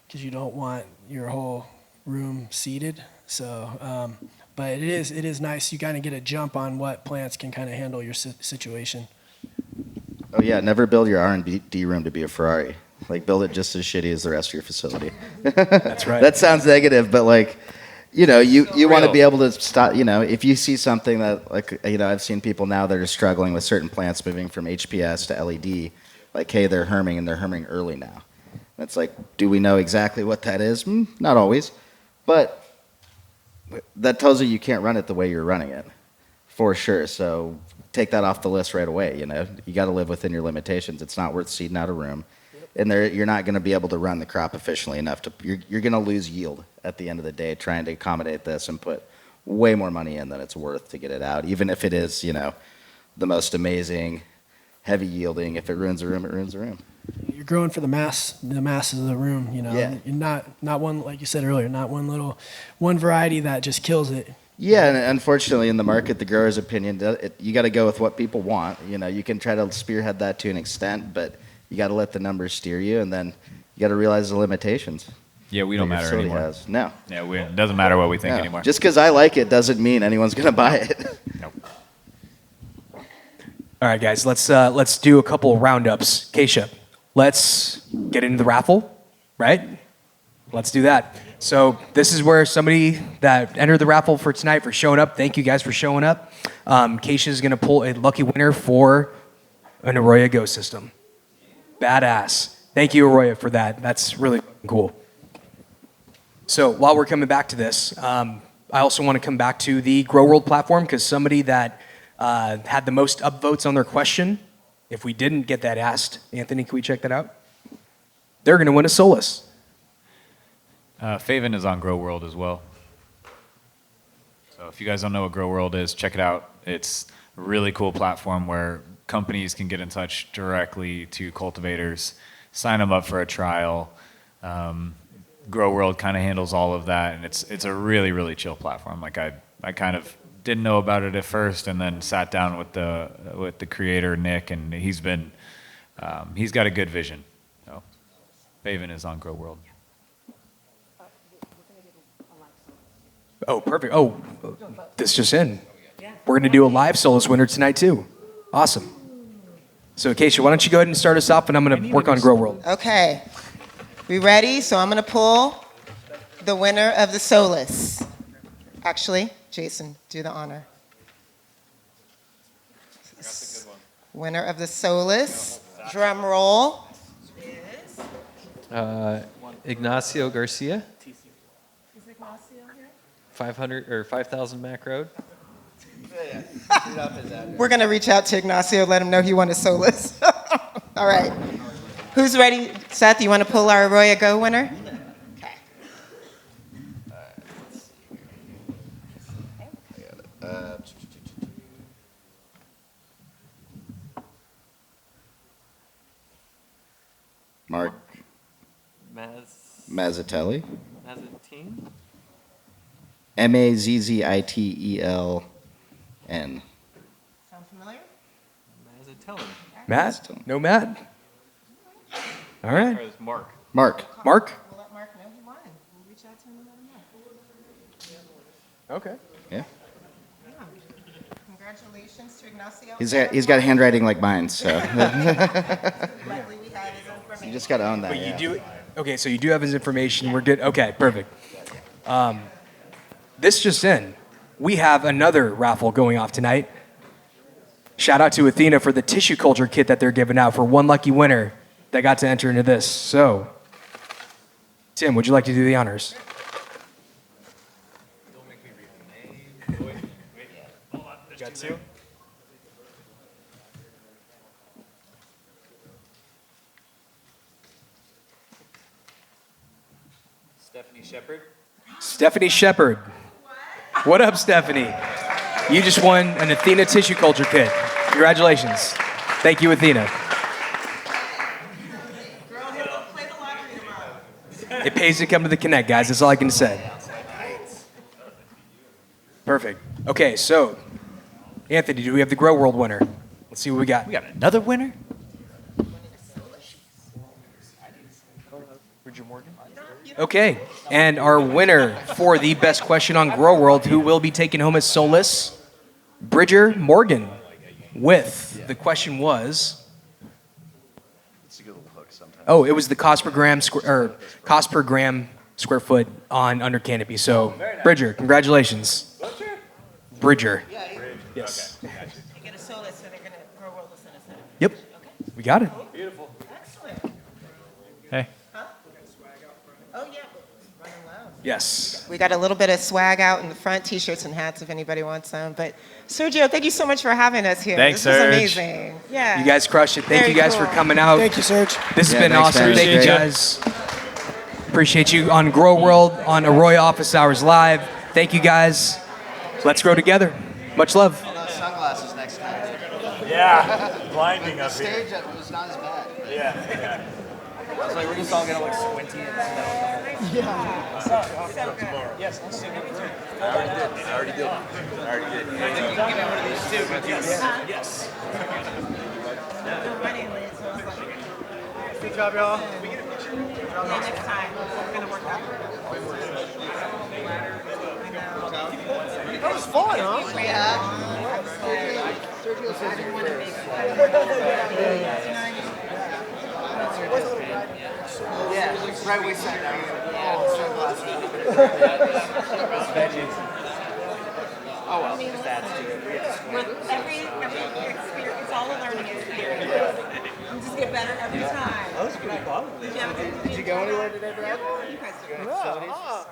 because you don't want your whole room seeded. So, but it is nice. You kind of get a jump on what plants can kind of handle your situation. Oh yeah, never build your R&D room to be a Ferrari. Like build it just as shitty as the rest of your facility. That's right. That sounds negative, but like, you want to be able to stop, if you see something that I've seen people now that are struggling with certain plants moving from HPS to LED, like, hey, they're herming and they're herming early now. It's like, do we know exactly what that is? Not always, but that tells you can't run it the way you're running it, for sure. So take that off the list right away. You got to live within your limitations. It's not worth seeding out a room, and you're not going to be able to run the crop efficiently enough you're going to lose yield at the end of the day trying to accommodate this and put way more money in than it's worth to get it out, even if it is the most amazing heavy yielding. If it ruins the room, it ruins the room. You're growing for the masses of the room. Yeah. You're not one, like you said earlier, not one variety that just kills it. Yeah, and unfortunately in the market, the grower's opinion, you got to go with what people want. You can try to spearhead that to an extent, but you got to let the numbers steer you, and then you got to realize the limitations. Yeah, we don't that your matter facility anymore. has. No. Yeah, it doesn't matter what we think No. anymore. Just because I like it doesn't mean anyone's going to buy it. Nope. All right, guys, let's do a couple roundups. Kaisha, let's get into the raffle, right? Let's do that. So this is where somebody that entered the raffle for tonight for showing up. Thank you guys for showing up. Kaisha is going to pull a lucky winner for an AROYA Go system. Badass. Thank you, AROYA, for that. That's really cool. So while we're coming back to this, I also want to come back to the Grow World platform because somebody that had the most upvotes on their question, if we didn't get that asked, Anthony, can we check that out? They're going to win a Solus. Faven is on Grow World as well. So if you guys don't know what Grow World is, check it out. It's a really cool platform where companies can get in touch directly to cultivators, sign them up for a trial. Grow World kind of handles all of that, and it's a really, really chill platform. Like I kind of didn't know about it at first, and then sat down with the creator Nick, and he's got a good vision. So Faven is on Grow World. Oh, perfect. Oh, this just in. We're going to do a live Solus winner tonight, too. Awesome. So, Kaisha, why don't you go ahead and start us off, and I'm going to work on Grow World. Okay. We ready? So I'm going to pull the winner of the Solus. Actually, Jason, do the honor. Winner of the Solus. Drum roll. Ignacio Garcia. 500 or 5000 Mac Road. We're going to reach out to Ignacio, let him know he won a Solus. All right. Who's ready? Seth, you want to pull our Arroya Go winner? Okay. Mark Mazzatelli. Mazzatine? Mazziteln. Sound familiar? Mazzatelli. Matt? No Matt? All right. Or is Mark? Mark. Mark? We'll let Mark know he won. We'll reach out to him and let him know. Okay. Yeah. Yeah. Congratulations to Ignacio. He's got handwriting like mine, so Luckily we have his information. you just got to own that. But you yeah. do, okay, so you do have his information. We're good. Okay, perfect. This just in. We have another raffle going off tonight. Shout out to Athena for the tissue culture kit that they're giving out for one lucky winner that got to enter into this. So, Tim, would you like to do the honors? Don't make me read the name. Wait. Hold on. There's Got two two? there. Stephanie Shepard. Stephanie Shepard. What up, Stephanie? You just won an Athena tissue culture kit. Congratulations. Thank you, Athena. It pays to come to the Connect, guys. That's all I can say. Perfect. Okay, so, Anthony, do we have the Grow World winner? Let's see what we got. We got another winner? Okay, and our winner for the best question on Grow World, who will be taking home a Solus, Bridger Morgan, with the question was, oh, it was the cost per gram square foot on under canopy. So, Bridger, congratulations. Bridger. Yes. They get a Solus, so they're going to Grow World listen us. Yep, we got it. Beautiful. Excellent. Hey. Oh, yeah. Running loud. Yes. We got a little bit of swag out in the front, t-shirts and hats if anybody wants some. But Sergio, thank you so much for having us here. Thanks, this Serge. was amazing. Yeah. You guys crushed it. Thank Very you guys cool. for coming out. Thank you, Serge. This has Yeah, been thanks, awesome. man. Thank you Appreciate guys. Appreciate you on Grow World, on Arroya Office Hours Live. Thank you guys. Let's grow together. Much love. I'll have sunglasses next time. Yeah. Blinding up here. Stage that was not as bad. Yeah. I was like, we're just all gonna look squinty and Yes, I'll see you. I already did. Give me one of these too. Yes. Good job, y'all. Next time. We're going to work out. That was fun, huh? Yeah. Yeah, right we sat down. Oh well, just adds to it. Every experience, it's all a learning experience. You just get better every time. That was pretty fun. Did you have a good Did you go anywhere today, Brad? You guys did. Yeah.